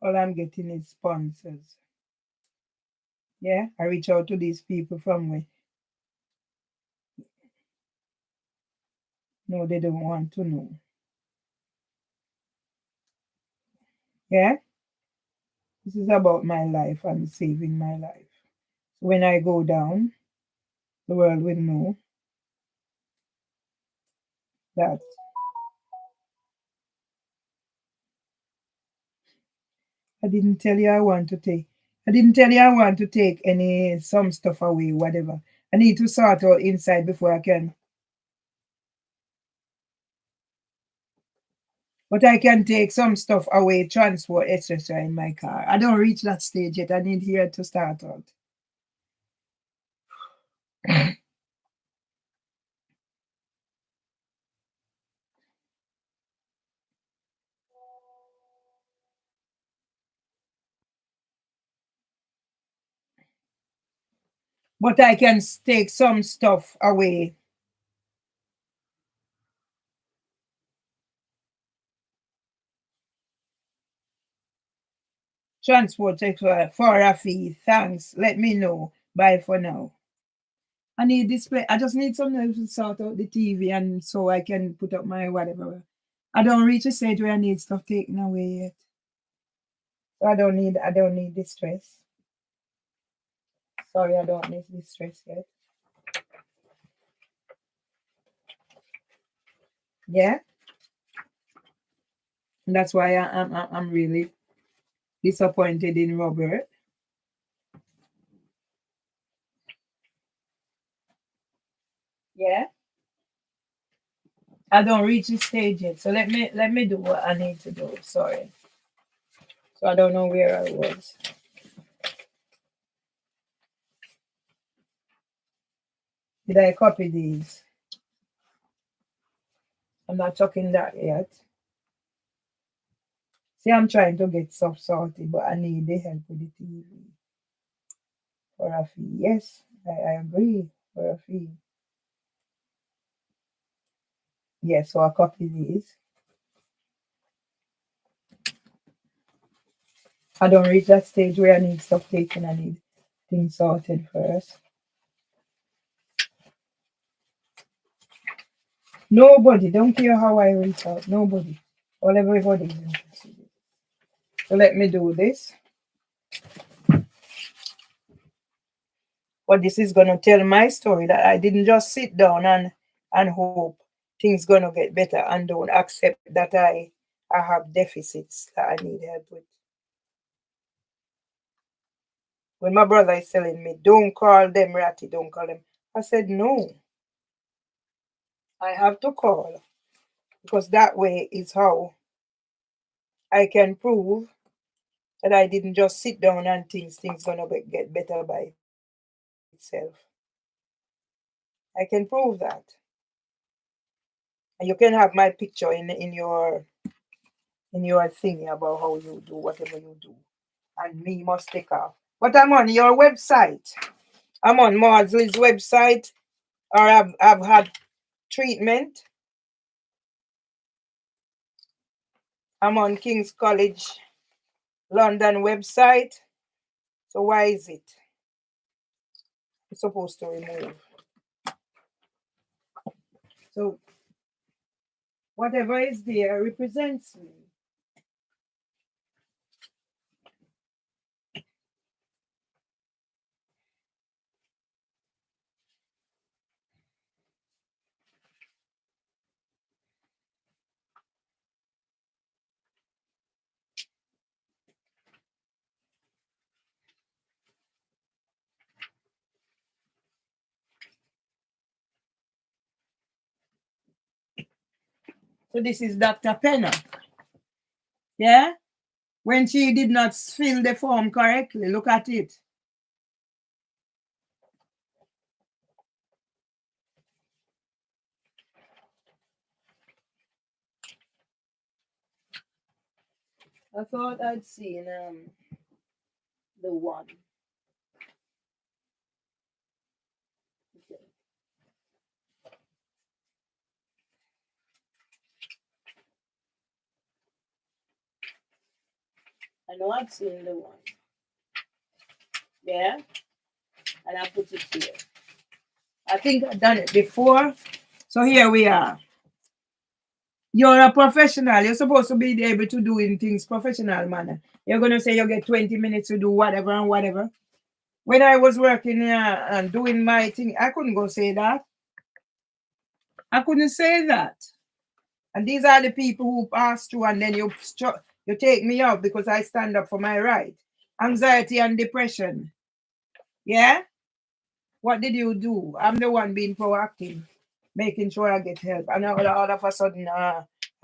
All I'm getting is sponsors. Yeah, I reach out to these people from where. No, they don't want to know. Yeah? This is about my life and saving my life. When I go down, the world will know that I didn't tell you I want to take. I didn't tell you I want to take some stuff away, whatever. I need to sort out inside before I can. But I can take some stuff away, transport, etc. in my car. I don't reach that stage yet. I need here to start out. But I can take some stuff away. Transport takes for a fee. Thanks. Let me know. Bye for now. I need display. I just need something to sort out the TV and so I can put up my whatever. I don't reach a stage where I need stuff taken away yet. So I don't need this stress. Sorry, I don't need this stress yet. Yeah. And that's why I'm really disappointed in Robert. Yeah. I don't reach the stage yet. So let me do what I need to do. Sorry. So I don't know where I was. Did I copy these? I'm not talking that yet. See, I'm trying to get stuff sorted, but I need the help with the TV for a fee. Yes, I agree for a fee. Yes, so I copy these. I don't reach that stage where I need stuff taken. I need things sorted first. Nobody, don't care how I reach out. Nobody. All everybody is interested. So let me do this. But this is gonna tell my story that I didn't just sit down and hope things gonna get better and don't accept that I have deficits that I need help with. When my brother is telling me, don't call them ratty, don't call them, I said no. I have to call because that way is how I can prove that I didn't just sit down and things gonna get better by itself. I can prove that. And you can have my picture in your thing about how you do whatever you do. And me must take off. But I'm on your website. I'm on Mardsley's website, or I've had treatment. I'm on King's College London website. So why is it? It's supposed to remove. So whatever is there represents me. So this is Dr. Penner. Yeah? When she did not fill the form correctly, look at it. I thought I'd seen the one. Okay. I know I've seen the one. Yeah? And I put it here. I think I've done it before. So here we are. You're a professional. You're supposed to be able to do in things professional manner. You're going to say you get 20 minutes to do whatever and whatever. When I was working here and doing my thing, I couldn't go say that. I couldn't say that. And these are the people who pass through and then you take me out because I stand up for my right. Anxiety and depression. Yeah? What did you do? I'm the one being proactive, making sure I get help. And all of a sudden,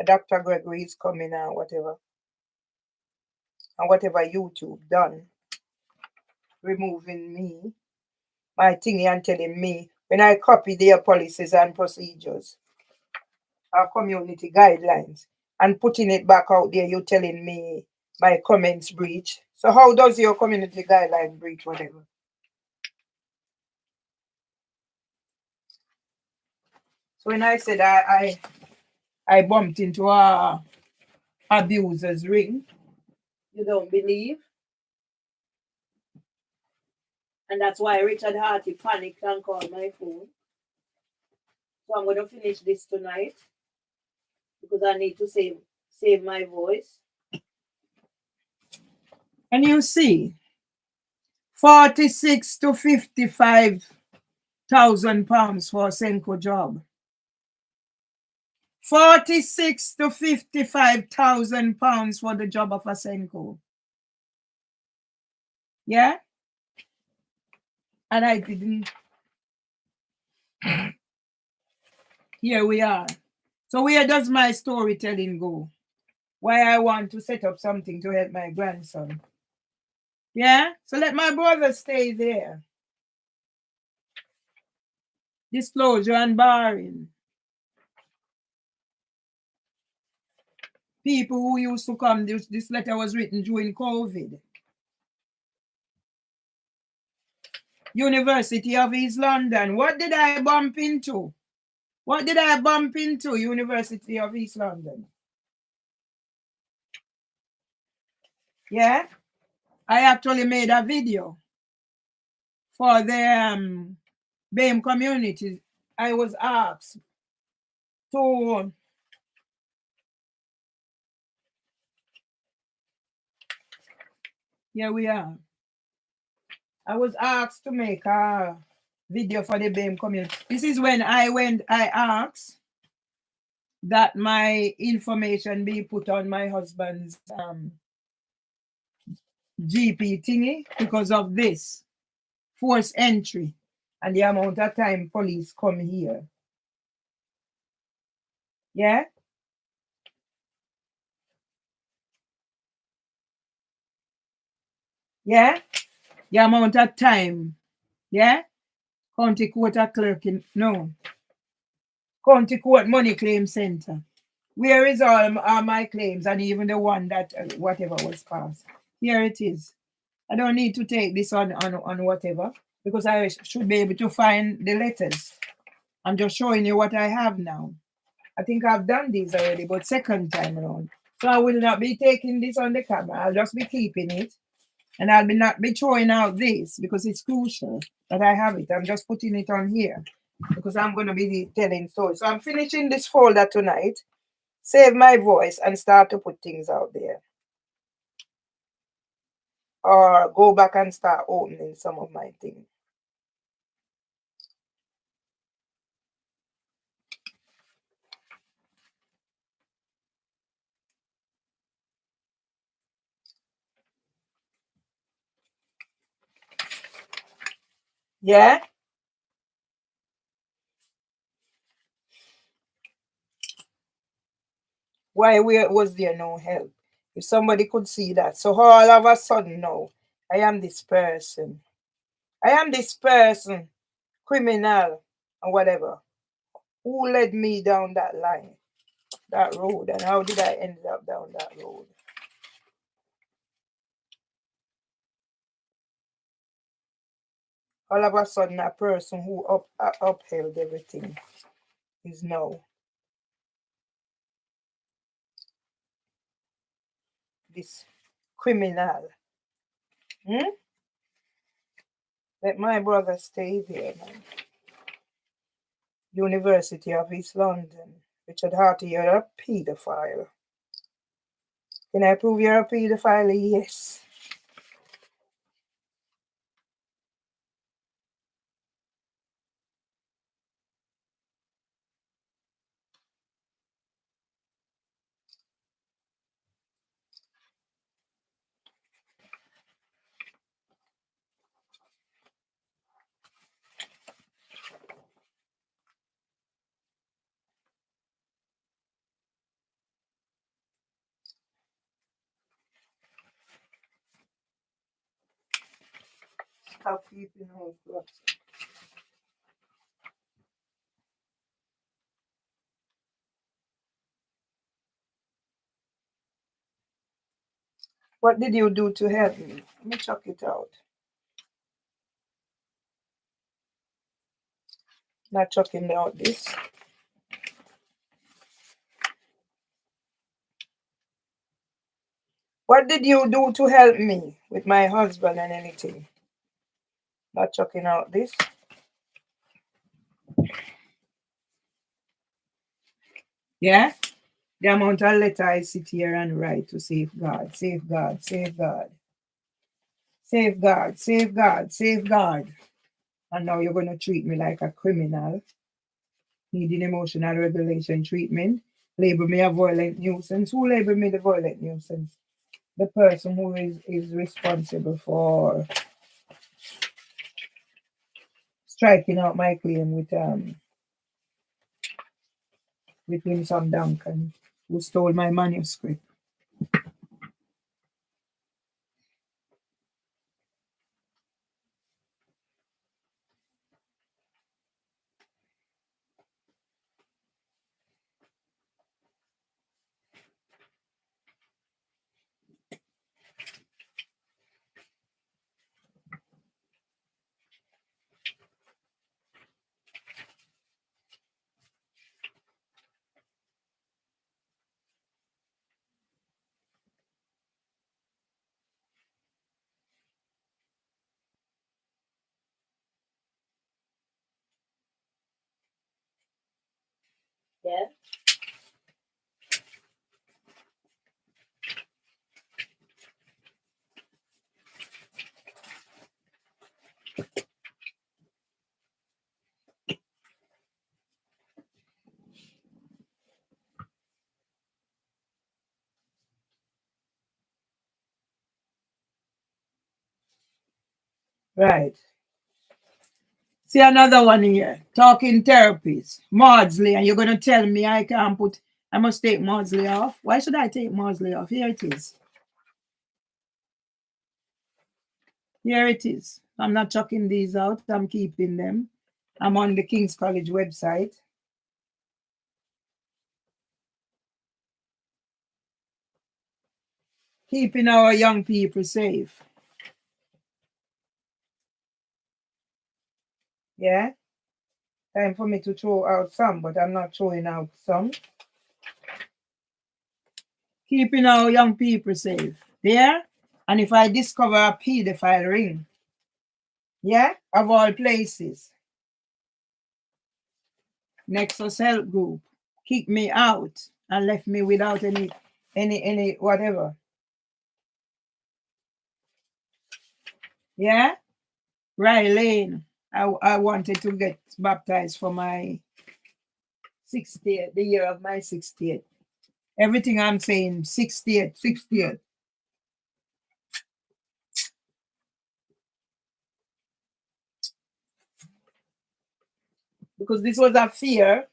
Dr. Gregory is coming and whatever. And whatever YouTube done, removing me, my thingy and telling me, when I copy their policies and procedures, our community guidelines, and putting it back out there, you're telling me my comments breach. So how does your community guideline breach whatever? So when I said I bumped into a abuser's ring, you don't believe? And that's why Richard Harty panicked and called my phone. So I'm going to finish this tonight because I need to save my voice. And you see, 46 to 55,000 pounds for a Senko job. 46 to 55,000 pounds for the job of a Senko. Yeah? And I didn't. Here we are. So where does my storytelling go? Why I want to set up something to help my grandson. Yeah? So let my brother stay there. Disclosure and barring. People who used to come, this letter was written during COVID. University of East London. What did I bump into? What did I bump into? University of East London. Yeah? I actually made a video for the BAME community. I was asked to here we are. I was asked to make a video for the BAME community. This is when I asked that my information be put on my husband's GP thingy because of this forced entry and the amount of time police come here. Yeah? Yeah? The amount of time. Yeah? County Court clerk in, no. County Court Money Claim Center. Where is all my claims and even the one that whatever was passed? Here it is. I don't need to take this on whatever because I should be able to find the letters. I'm just showing you what I have now. I think I've done these already, but second time around. So I will not be taking this on the camera. I'll just be keeping it. And I'll not be throwing out this because it's crucial that I have it. I'm just putting it on here because I'm going to be telling stories. So I'm finishing this folder tonight, save my voice, and start to put things out there. Or go back and start opening some of my things. Yeah? Why was there no help? If somebody could see that. So all of a sudden now, I am this person. I am this person, criminal or whatever. Who led me down that line, that road, and how did I end up down that road? All of a sudden, a person who upheld everything is now this criminal. Let my brother stay there, man. University of East London. Richard Harty, you're a pedophile. Can I prove you're a pedophile? Yes. Stop keeping on. What did you do to help me? Let me check it out. Not checking out this. What did you do to help me with my husband and anything? Not chucking out this. Yeah? The amount of letter I sit here and write to safeguard, safeguard, safeguard, safeguard, safeguard, safeguard. And now you're going to treat me like a criminal, needing emotional regulation treatment, label me a violent nuisance. Who labeled me the violent nuisance? The person who is responsible for striking out my claim with Winsome Duncan, who stole my manuscript. Yeah. Right. See another one here. Talking therapies. Maudsley, and you're going to tell me I must take Maudsley off. Why should I take Maudsley off? Here it is. Here it is. I'm not chucking these out. I'm keeping them. I'm on the King's College website. Keeping our young people safe. Yeah? Time for me to throw out some, but I'm not throwing out some. Keeping our young people safe. There? And if I discover a pedophile ring, yeah, of all places, Nexus Health Group kicked me out and left me without any whatever. Yeah? Right Lane. I wanted to get baptized for my 60th, the year of my 60th. Everything I'm saying, 60th, 60th. Because this was a fear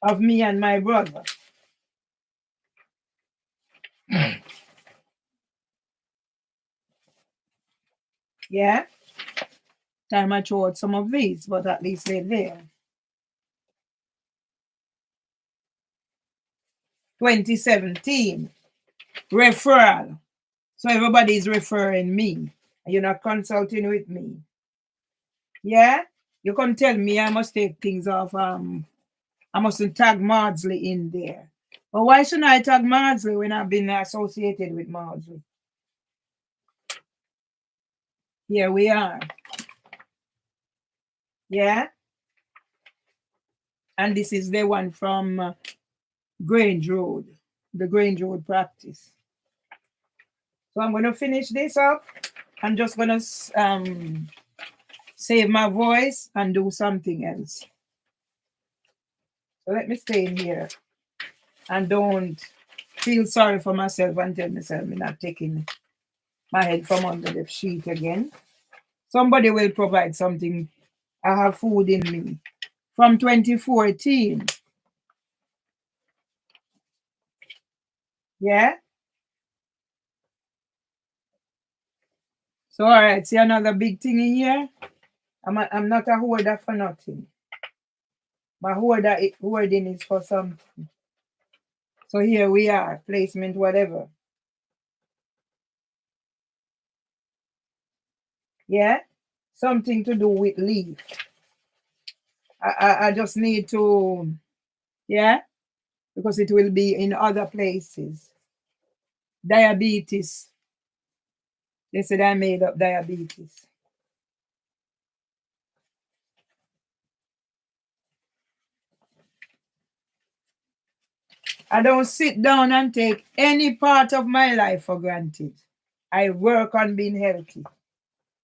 of me and my brother. Yeah? Time I throw out some of these, but at least they're there. 2017. Referral. So everybody's referring me. You're not consulting with me. Yeah? You can tell me I must take things off. I mustn't tag Maudsley in there. But why shouldn't I tag Maudsley when I've been associated with Maudsley? Here we are. Yeah? And this is the one from Grange Road, the Grange Road practice. So I'm going to finish this up. I'm just going to save my voice and do something else. So let me stay in here and don't feel sorry for myself and tell myself I'm not taking my head from under the sheet again. Somebody will provide something. I have food in me. From 2014. Yeah? So, all right, see another big thing in here? I'm not a hoarder for nothing. My hoarding is for something. So here we are, placement, whatever. Yeah? Something to do with leave. I just need to Yeah, because it will be in other places. Diabetes. They said I made up diabetes. I don't sit down and take any part of my life for granted. I work on being healthy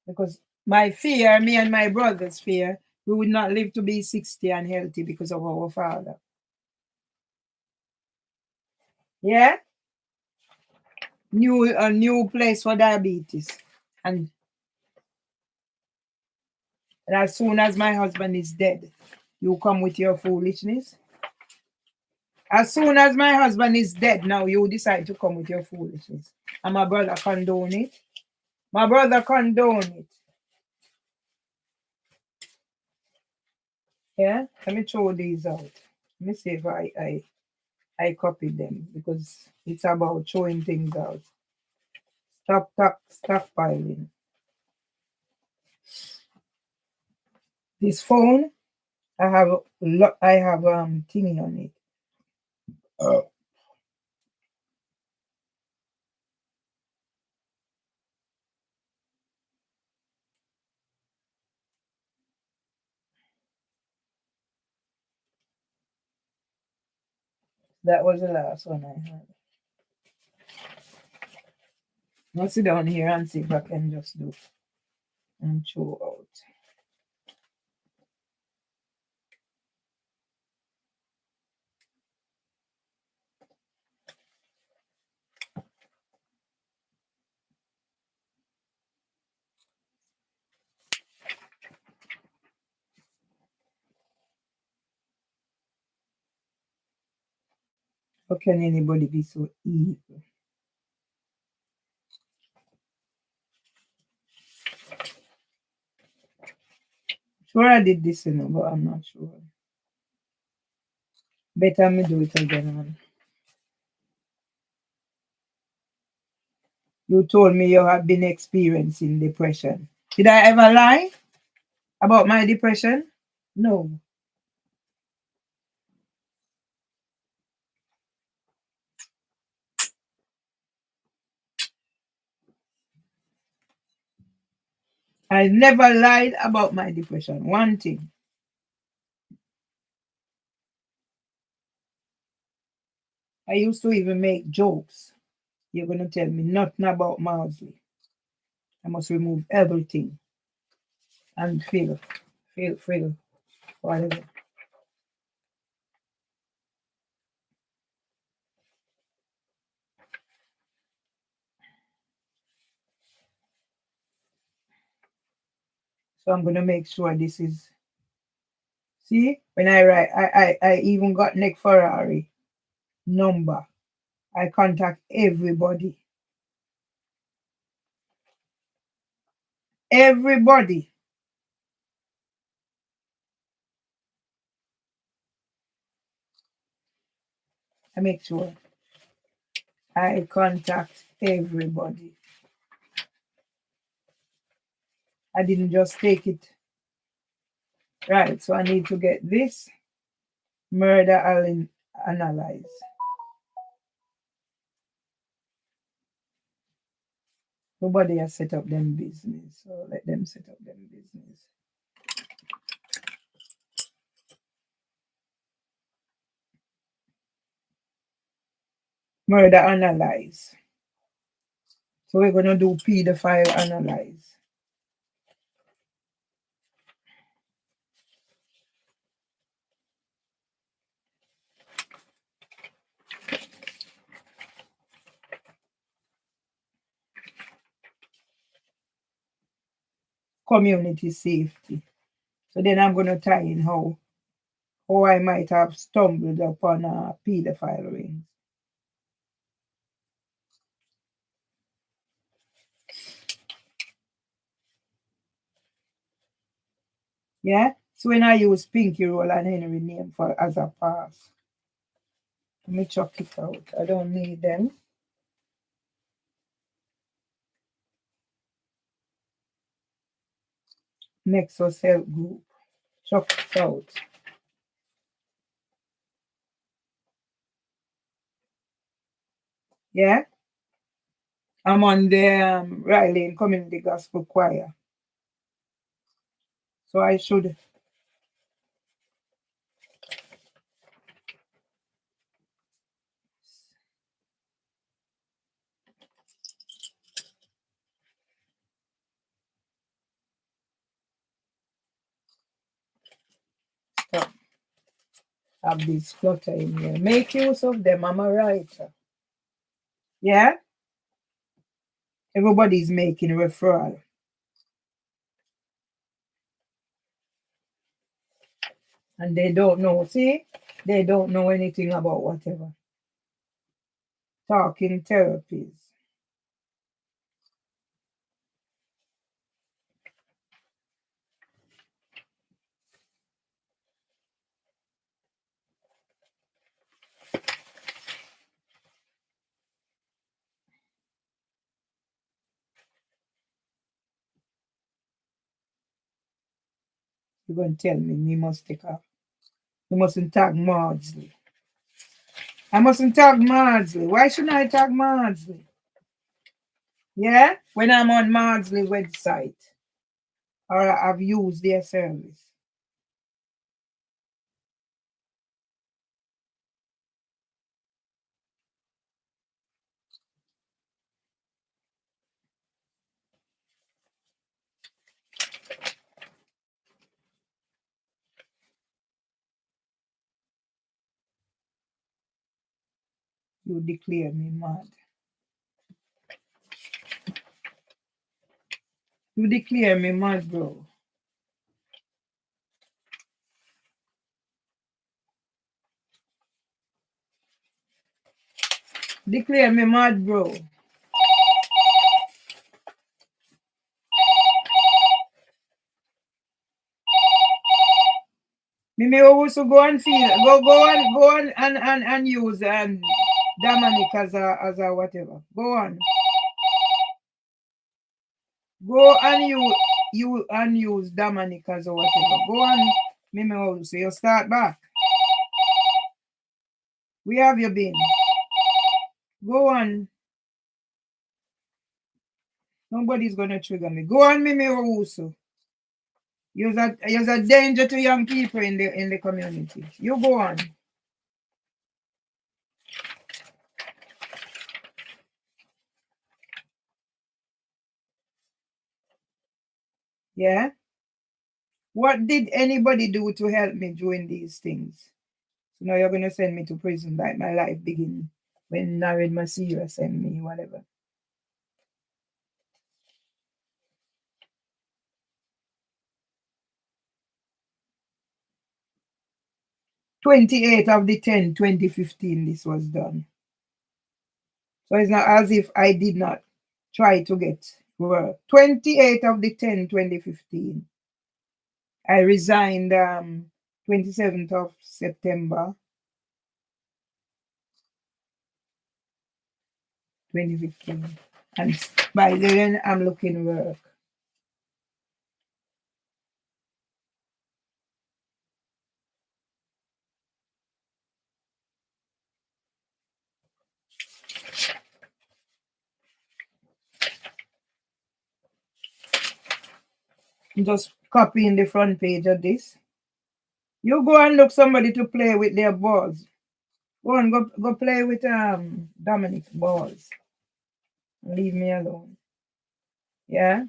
because my fear, me and my brother's fear, we would not live to be 60 and healthy because of our father. Yeah? A new place for diabetes. And as soon as my husband is dead, you come with your foolishness. As soon as my husband is dead, now you decide to come with your foolishness. And my brother condone it. My brother condone it. Yeah? Let me throw these out. Let me see if I copied them because it's about throwing things out. Stop piling. This phone, I have thingy on it. That was the last one I had. Now sit down here and see if I can just do and throw out. How can anybody be so evil? Sure, I did this, but I'm not sure. Better me do it again, man. You told me you have been experiencing depression. Did I ever lie about my depression? No. I never lied about my depression. One thing. I used to even make jokes. You're going to tell me nothing about Maudsley. I must remove everything and feel, whatever. So I'm going to make sure this is. See, when I write, I even got Nick Ferrari number. I contact everybody. Everybody. I make sure I contact everybody. I didn't just take it. Right, so I need to get this murder analyze. Nobody has set up them business, so let them set up them business. Murder analyze. So we're gonna do pedophile analyze. Community safety. So then I'm gonna tie in how I might have stumbled upon a pedophile ring. Yeah. So when I use Pinky Roll and Henry name for as a pass, let me chuck it out. I don't need them. Nexus Health Group. Chuck it out. Yeah. I'm on the Riley Community Gospel Choir. So I should stop. Have this clutter in here. Make use of them. I'm a writer. Yeah? Everybody's making referral. And they don't know. See? They don't know anything about whatever. Talking therapies. You're going to tell me must take off. You mustn't tag Maudsley. I mustn't tag Maudsley. Why shouldn't I tag Maudsley? Yeah? When I'm on Maudsley website or I've used their service. You declare me mad. You declare me mad, bro. Declare me mad, bro. Me may also go and feel go on and use Dominic as a whatever. Go on. Go and you and use Dominic as a whatever. Go on. Me may also you start back. Where have you been? Go on. Nobody's gonna trigger me. Go on, me may also. You're a danger to young people in the community. You go on. Yeah? What did anybody do to help me doing these things? So now you're gonna send me to prison like my life begin when Narid Masira send me, whatever. "28th of the 10th, 2015, this was done. So it's not as if I did not try to get work. 28th of the 10th, 2015. I resigned 27th of September 2015. And by then I'm looking work. Just copying the front page of this. You go and look somebody to play with their balls. Go and go play with Dominic's balls. Leave me alone. Yeah.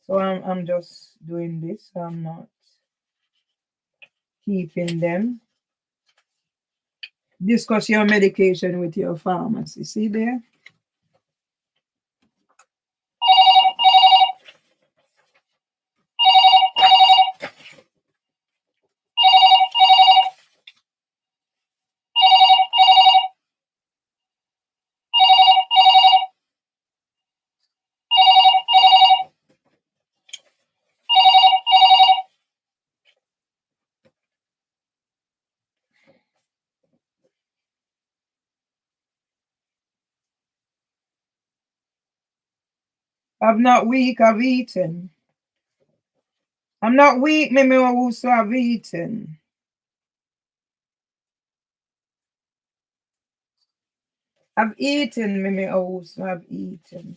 So I'm just doing this. I'm not keeping them. Discuss your medication with your pharmacy. See there? I'm not weak, I've eaten. I'm not weak, me also have eaten. I've eaten, me also I've eaten.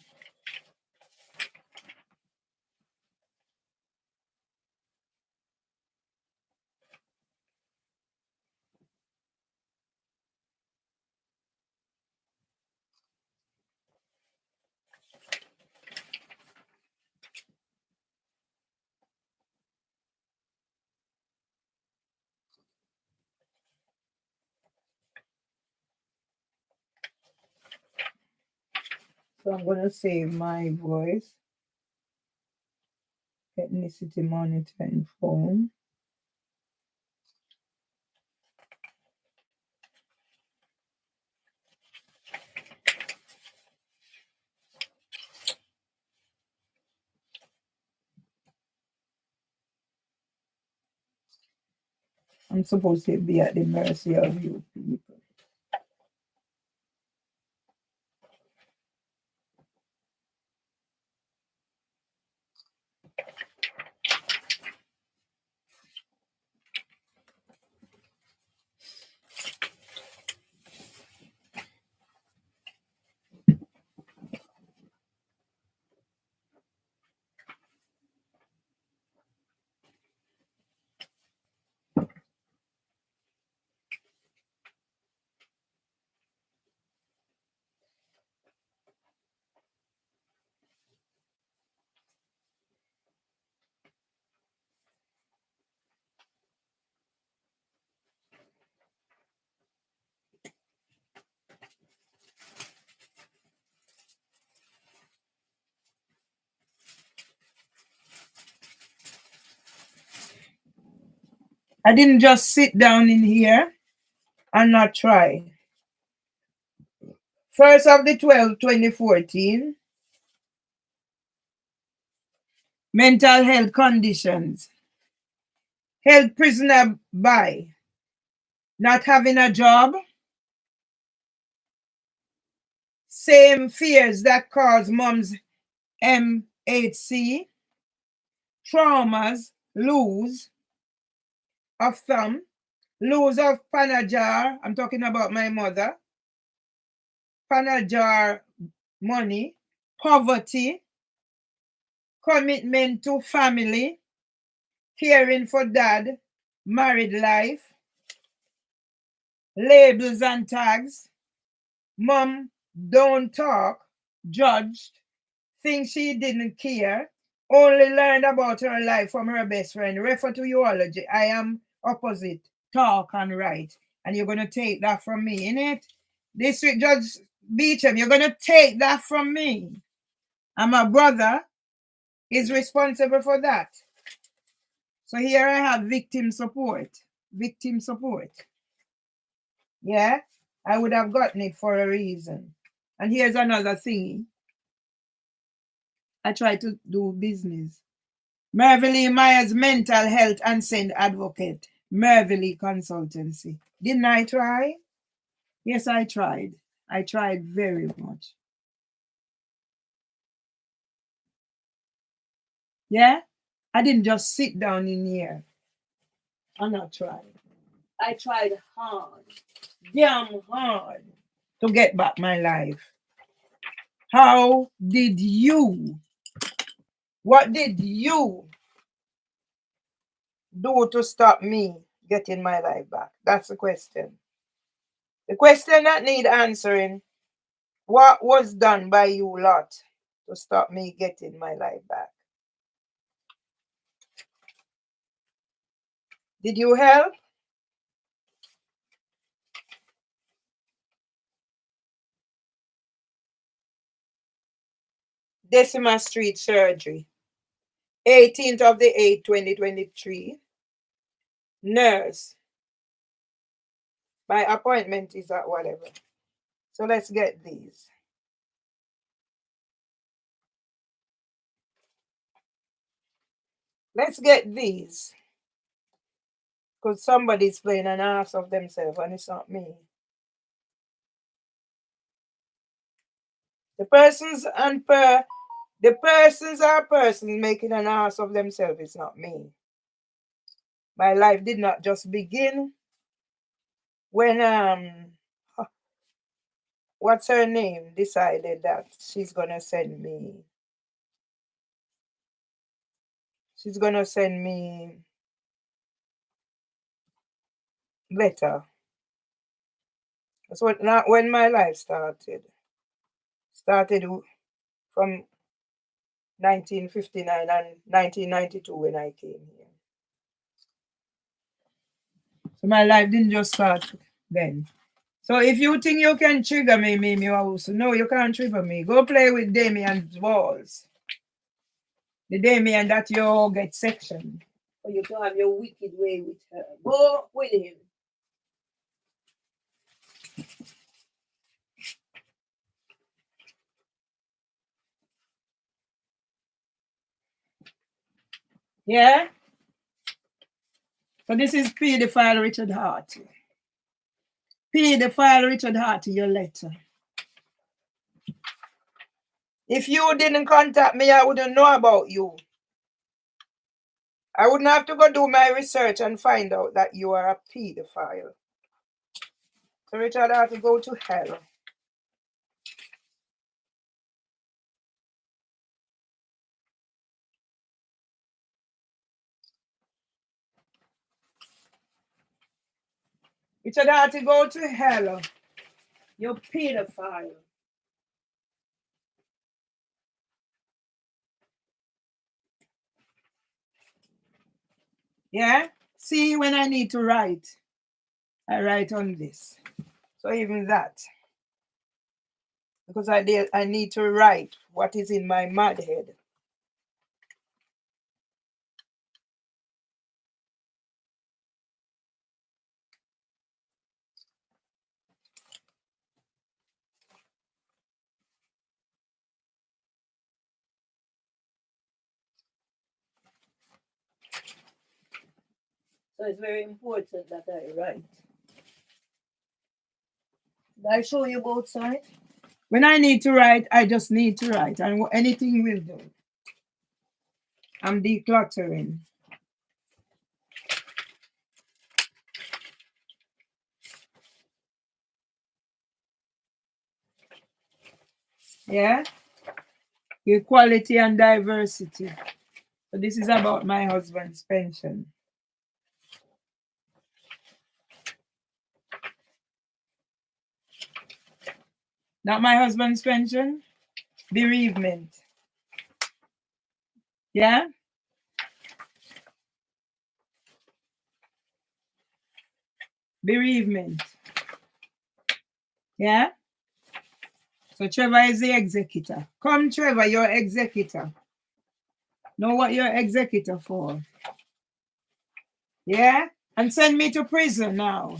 So I'm gonna save my voice. Ethnicity monitoring phone. I'm supposed to be at the mercy of you people. I didn't just sit down in here and not try. First of the 12th, 2014, mental health conditions. Held prisoner by not having a job, same fears that cause mom's MHC, traumas, lose of thumb, lose of Panajar, I'm talking about my mother, Panajar money, poverty, commitment to family, caring for dad, married life, labels and tags, mom don't talk, judged, things she didn't care, only learned about her life from her best friend. Refer to urology. I am opposite, talk and write. And you're going to take that from me, innit? District Judge Beecham, you're going to take that from me. And my brother is responsible for that. So here I have victim support. Victim support. Yeah, I would have gotten it for a reason. And here's another thing. I try to do business. Mervelee Myers mental health and send advocate. Mervelee Consultancy. Didn't I try? Yes, I tried. I tried very much. Yeah? I didn't just sit down in here and not try. I tried hard, damn hard, to get back my life. How did you? What did you do to stop me getting my life back? That's the question. The question that need answering, what was done by you lot to stop me getting my life back? Did you help? Decima Street surgery, 18th of the 8th, 2023. Nurse. My appointment is at whatever. So let's get these. Let's get these. Because somebody's playing an ass of themselves and it's not me. The persons are persons making an ass of themselves. It's not me. My life did not just begin when what's her name, decided that she's gonna send me letter. That's what not when my life started. Started from 1959 and 1992 when I came here. So my life didn't just start then. So if you think you can trigger me, Mimi House, no, you can't trigger me. Go play with Damien's balls. The Damien that you all get section. For you to have your wicked way with her. Go with him. Yeah? So this is pedophile Richard Hart. Pedophile Richard Hart, your letter. If you didn't contact me, I wouldn't know about you. I wouldn't have to go do my research and find out that you are a pedophile. So Richard Hart to go to hell. Richard Hart to go to hell. You pedophile. Yeah? See, when I need to write, I write on this. So even that. Because I need to write what is in my mad head. So it's very important that I write. Did I show you both sides? When I need to write, I just need to write, and anything will do. I'm decluttering. Yeah? Equality and diversity. So this is about my husband's pension. Not my husband's pension, bereavement. Yeah? Bereavement. Yeah? So Trevor is the executor. Come, Trevor, you're executor. Know what you're executor for. Yeah? And send me to prison now.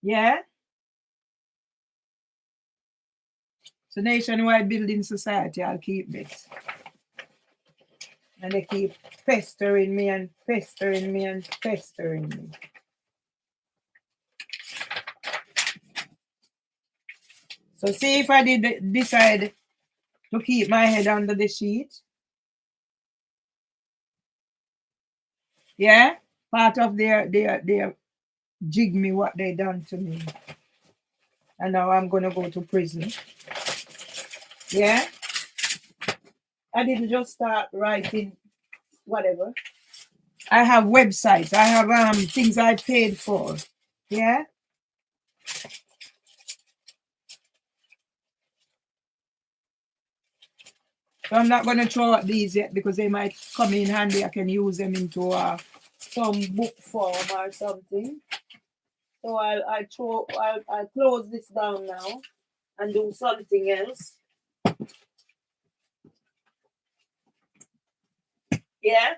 Yeah? So Nationwide Building Society, I'll keep this. And they keep pestering me and pestering me and pestering me. So see if I did decide to keep my head under the sheet. Yeah? Part of their jig me what they done to me. And now I'm gonna go to prison. Yeah? I didn't just start writing whatever. I have websites. I have things I paid for. Yeah? So I'm not gonna throw out these yet because they might come in handy. I can use them into Some book form or something. So I'll close this down now and do something else. Yeah?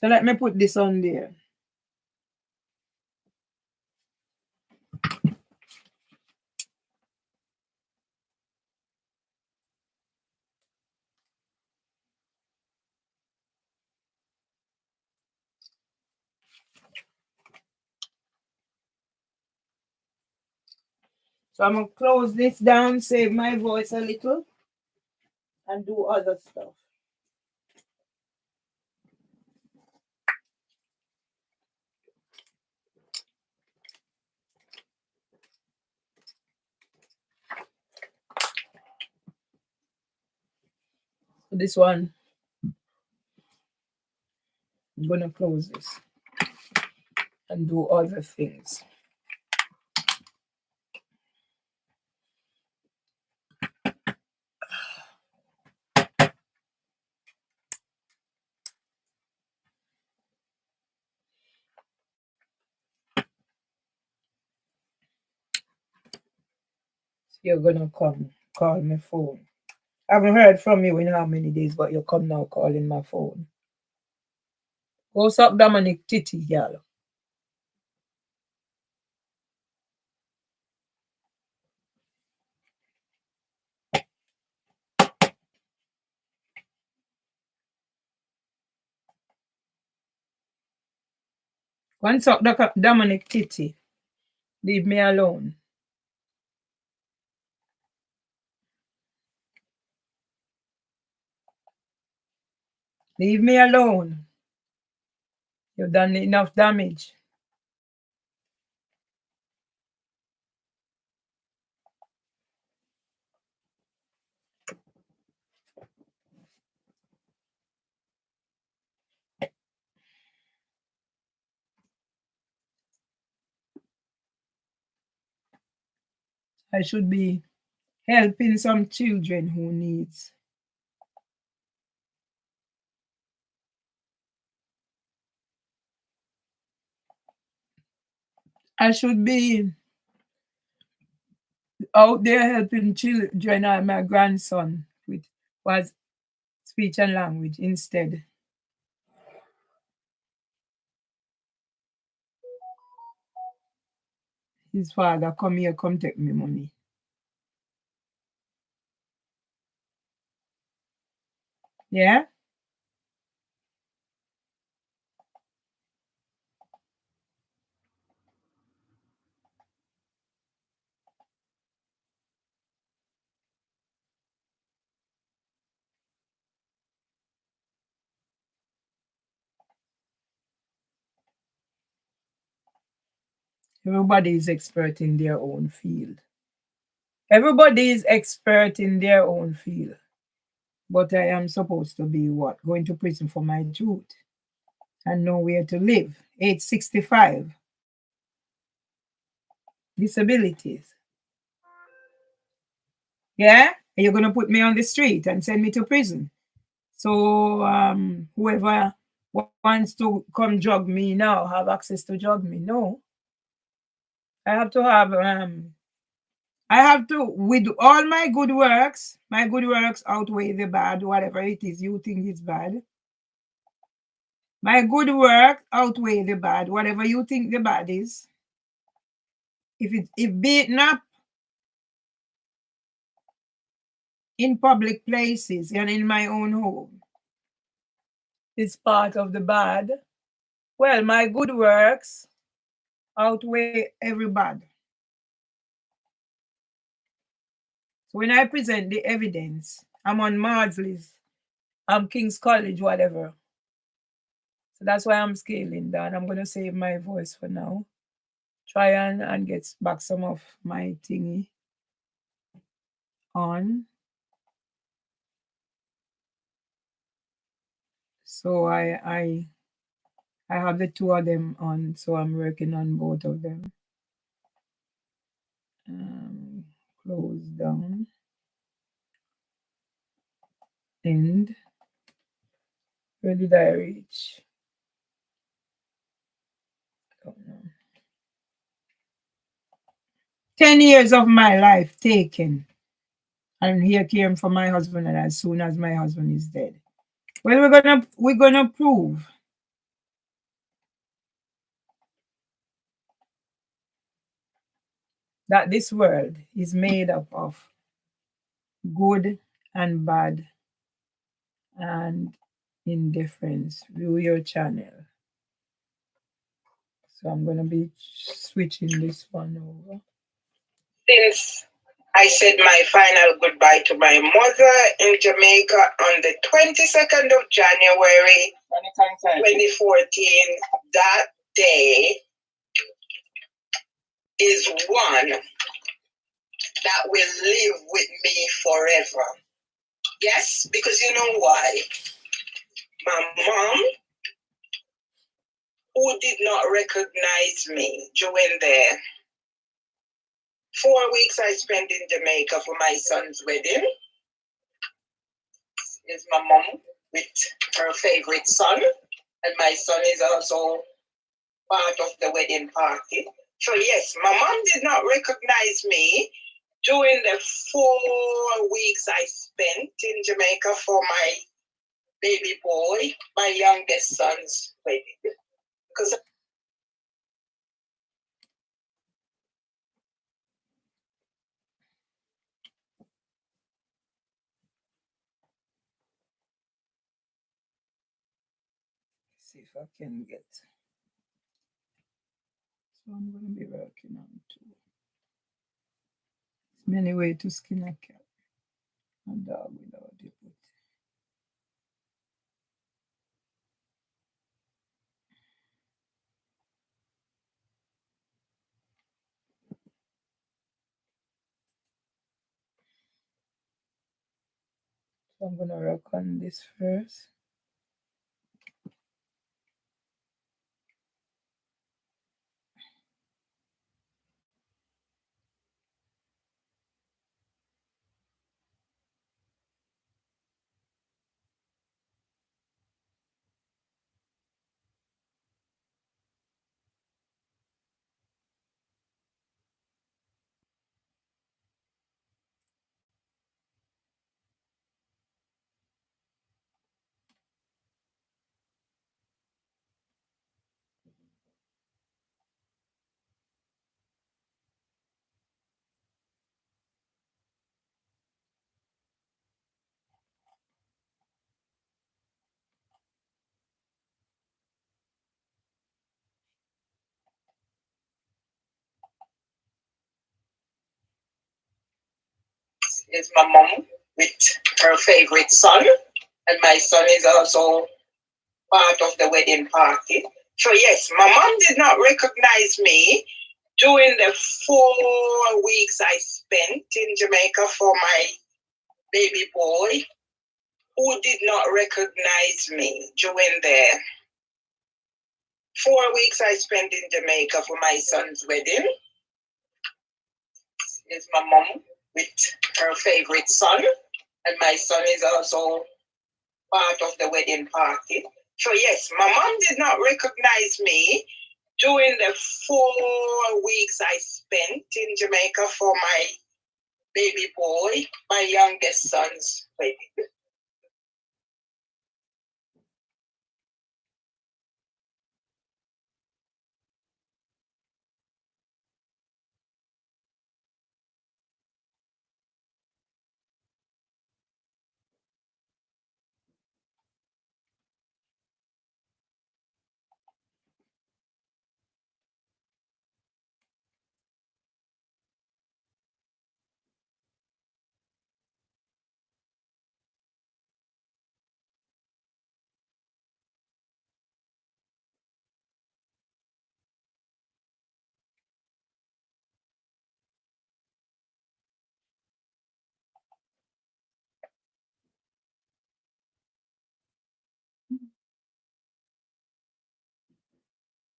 so let me put this on there. So I'm gonna close this down, save my voice a little, and do other stuff. This one, I'm gonna close this and do other things. You're gonna come call my phone. I haven't heard from you in how many days, but you come now calling my phone. Go suck Dominic titty, girl. Go and suck Dominic titty. Leave me alone. Leave me alone. You've done enough damage. I should be helping some children who needs. I should be out there helping children and my grandson with was speech and language instead. His father, come here, come take me money. Yeah? Everybody is expert in their own field. Everybody is expert in their own field. But I am supposed to be what? Going to prison for my truth and know where to live. Age 65. Disabilities. Yeah? You're going to put me on the street and send me to prison. So whoever wants to come drug me now have access to drug me. No. I have to have with all my good works outweigh the bad, whatever it is you think is bad. My good work outweigh the bad, whatever you think the bad is. If beaten up in public places and in my own home is part of the bad, well, my good works outweigh every bad. So when I present the evidence, I'm on Mardsley's, I'm King's College, whatever. So that's why I'm scaling down. I'm going to save my voice for now. Try and get back some of my thingy on. So I have the two of them on, so I'm working on both of them. Close down. End. Where did I reach? Don't know. 10 years of my life taken. And here came for my husband, and as soon as my husband is dead. Well, we're gonna prove that this world is made up of good and bad and indifference. View your channel. So I'm gonna be switching this one over. since I said my final goodbye to my mother in Jamaica on the 22nd of January 2014. That day is one that will live with me forever. Yes, because you know why? My mom, who did not recognize me during the 4 weeks I spent in Jamaica for my son's wedding, is my mom with her favorite son, and my son is also part of the wedding party. So yes, my mom did not recognize me during the 4 weeks I spent in Jamaica for my baby boy, my youngest son's wedding. Because see if I can get. So I'm going to be working on too. Many ways to skin a cat. A dog without the put. So I'm going to work on this first. is my mom with her favorite son, and my son is also part of the wedding party. So yes, my mom did not recognize me during the 4 weeks I spent in Jamaica for my baby boy, who did not recognize me during the 4 weeks I spent in Jamaica for my son's wedding. Is my mom with her favorite son, and my son is also part of the wedding party. So yes, my mom did not recognize me during the 4 weeks I spent in Jamaica for my baby boy, my youngest son's wedding.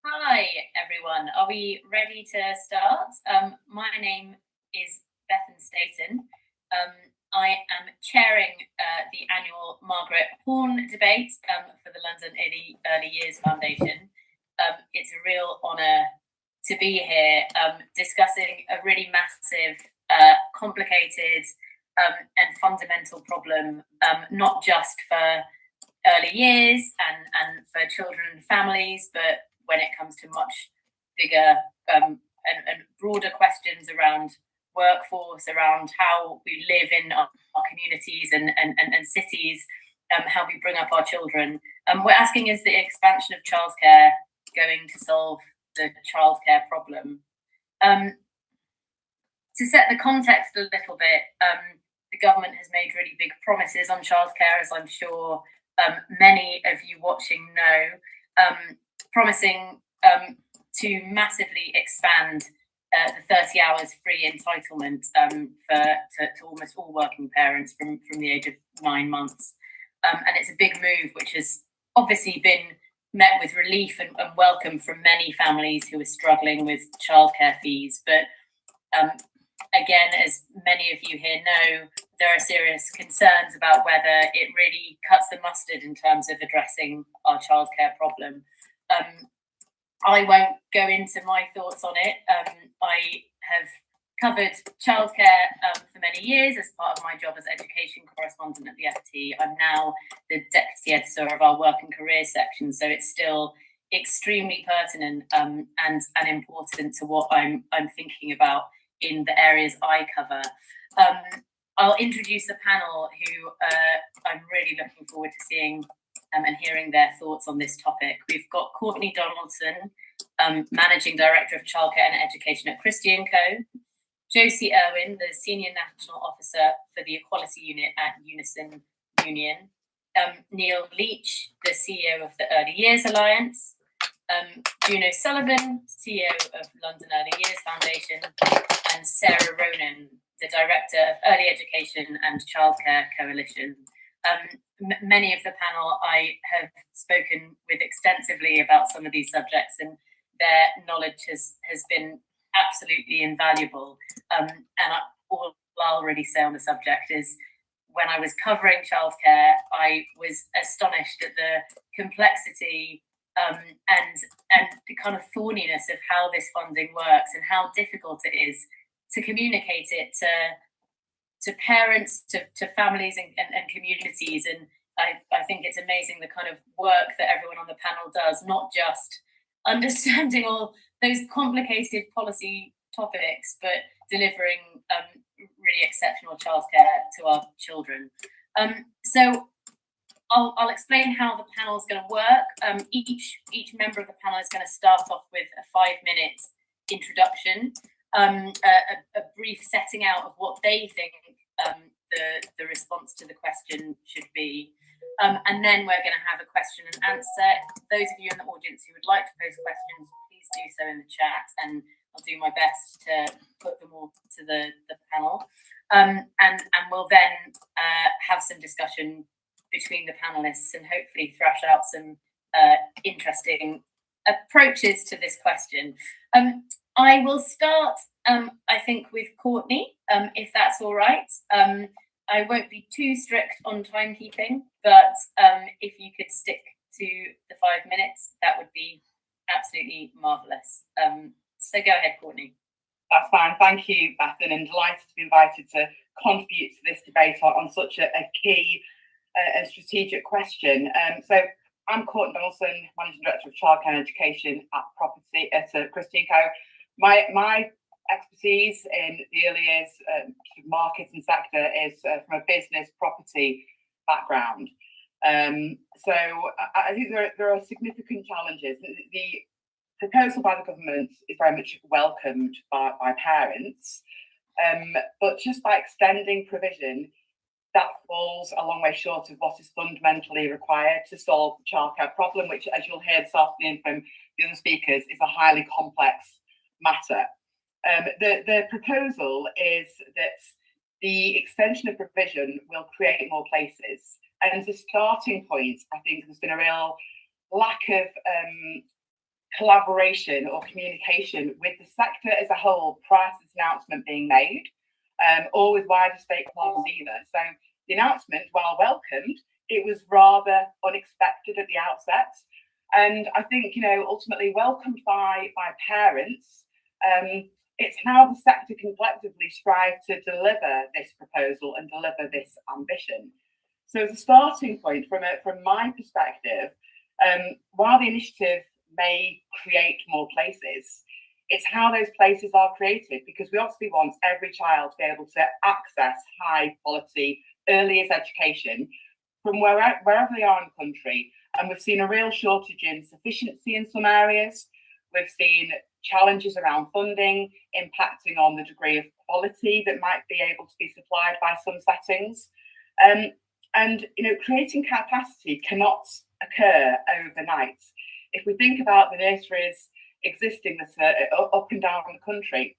Hi everyone, are we ready to start? My name is Bethan Staten. I am chairing the annual Margaret Horn debate for the London Early Years Foundation. It's a real honour to be here discussing a really massive, complicated and fundamental problem, not just for early years and for children and families, but when it comes to much bigger and broader questions around workforce, around how we live in our communities and cities, how we bring up our children. We're asking, is the expansion of childcare going to solve the childcare problem? to set the context a little bit, the government has made really big promises on childcare, as I'm sure many of you watching know, promising to massively expand the 30 hours free entitlement to almost all working parents from the age of 9 months. And it's a big move, which has obviously been met with relief and welcome from many families who are struggling with childcare fees. But again, as many of you here know, there are serious concerns about whether it really cuts the mustard in terms of addressing our childcare problem. I won't go into my thoughts on it. I have covered childcare for many years as part of my job as education correspondent at the FT. I'm now the deputy editor of our work and careers section, so it's still extremely pertinent and important to what I'm thinking about in the areas I cover. I'll introduce the panel who I'm really looking forward to seeing and hearing their thoughts on this topic. We've got Courtney Donaldson, Managing Director of Childcare and Education at Christie & Co. Josie Irwin, the Senior National Officer for the Equality Unit at Unison Union. Neil Leach, the CEO of the Early Years Alliance. Juno Sullivan, CEO of London Early Years Foundation. And Sarah Ronan, the Director of Early Education and Childcare Coalition. Many of the panel I have spoken with extensively about some of these subjects, and their knowledge has been absolutely invaluable. And all I'll really say on the subject is, when I was covering childcare, I was astonished at the complexity and the kind of thorniness of how this funding works and how difficult it is to communicate it to parents, to families and communities. And I think it's amazing the kind of work that everyone on the panel does, not just understanding all those complicated policy topics, but delivering really exceptional childcare to our children. So I'll explain how the panel is going to work. Each member of the panel is going to start off with a 5-minute introduction, a brief setting out of what they think the response to the question should be. And then we're going to have a question and answer. Those of you in the audience who would like to pose questions, please do so in the chat, and I'll do my best to put them all to the panel. And we'll then have some discussion between the panelists and hopefully thrash out some interesting approaches to this question. I will start, I think, with Courtney, if that's all right. I won't be too strict on timekeeping, but if you could stick to the 5 minutes, that would be absolutely marvellous. So go ahead, Courtney. That's fine. Thank you, Bethan, and delighted to be invited to contribute to this debate on such a key and strategic question. So I'm Courtney Donaldson, Managing Director of Childcare and Education at Christie & Co. My expertise in the early years market and sector is from a business property background. So I think there are significant challenges. The proposal by the government is very much welcomed by parents, but just by extending provision, that falls a long way short of what is fundamentally required to solve the childcare problem, which, as you'll hear this afternoon from the other speakers, is a highly complex matter. The proposal is that the extension of provision will create more places. And as a starting point, I think there's been a real lack of collaboration or communication with the sector as a whole prior to this announcement being made, or with wider stakeholders either. So the announcement, while welcomed, it was rather unexpected at the outset. And I think, ultimately welcomed by parents. It's how the sector can collectively strive to deliver this proposal and deliver this ambition. So as a starting point, from my perspective, while the initiative may create more places, it's how those places are created, because we obviously want every child to be able to access high quality early years education from wherever they are in the country. And we've seen a real shortage in sufficiency in some areas. We've seen challenges around funding, impacting on the degree of quality that might be able to be supplied by some settings. And creating capacity cannot occur overnight. If we think about the nurseries existing up and down the country,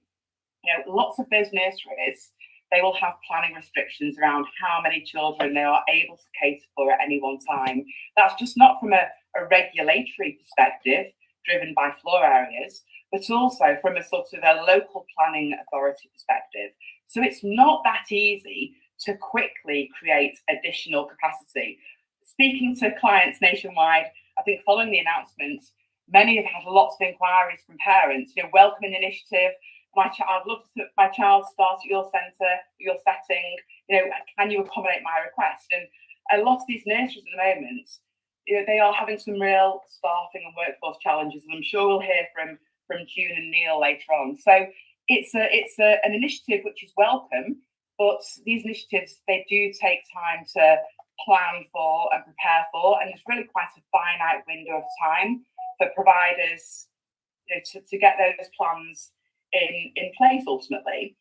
lots of those nurseries, they will have planning restrictions around how many children they are able to cater for at any one time. That's just not from a regulatory perspective, driven by floor areas, but also from a sort of a local planning authority perspective. So it's not that easy to quickly create additional capacity. Speaking to clients nationwide, I think following the announcement, many have had lots of inquiries from parents, welcoming the initiative. I'd love to my child start at your centre, your setting, can you accommodate my request? And a lot of these nurseries at the moment, they are having some real staffing and workforce challenges, and I'm sure we'll hear from June and Neil later on. So it's an initiative which is welcome, but these initiatives, they do take time to plan for and prepare for, and there's really quite a finite window of time for providers to get those plans in place ultimately.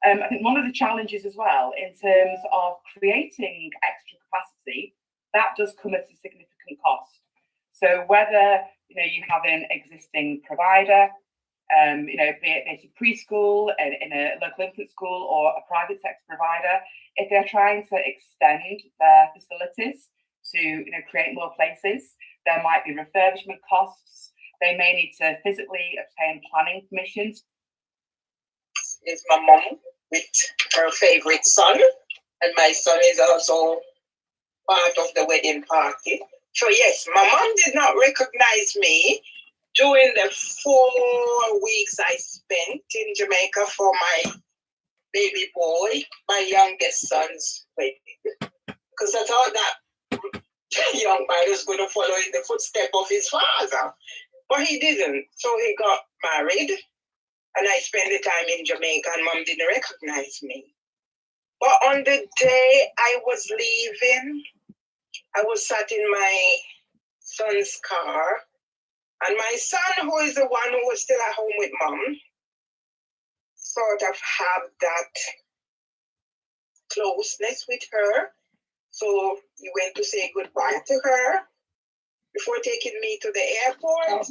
I think one of the challenges as well in terms of creating extra capacity, that does come at a significant cost. So whether you have an existing provider, be it a preschool in a local infant school or a private sector provider, if they're trying to extend their facilities to create more places, there might be refurbishment costs. They may need to physically obtain planning permissions. Is my mom with her favorite son, and my son is also part of the wedding party. So yes, my mom did not recognize me during the 4 weeks I spent in Jamaica for my baby boy, my youngest son's wedding, because I thought that young man was going to follow in the footsteps of his father, but he didn't. So he got married, and I spent the time in Jamaica, and mom didn't recognize me. But on the day I was leaving, I was sat in my son's car, and my son, who is the one who was still at home with mom, sort of have that closeness with her. So he went to say goodbye to her before taking me to the airport.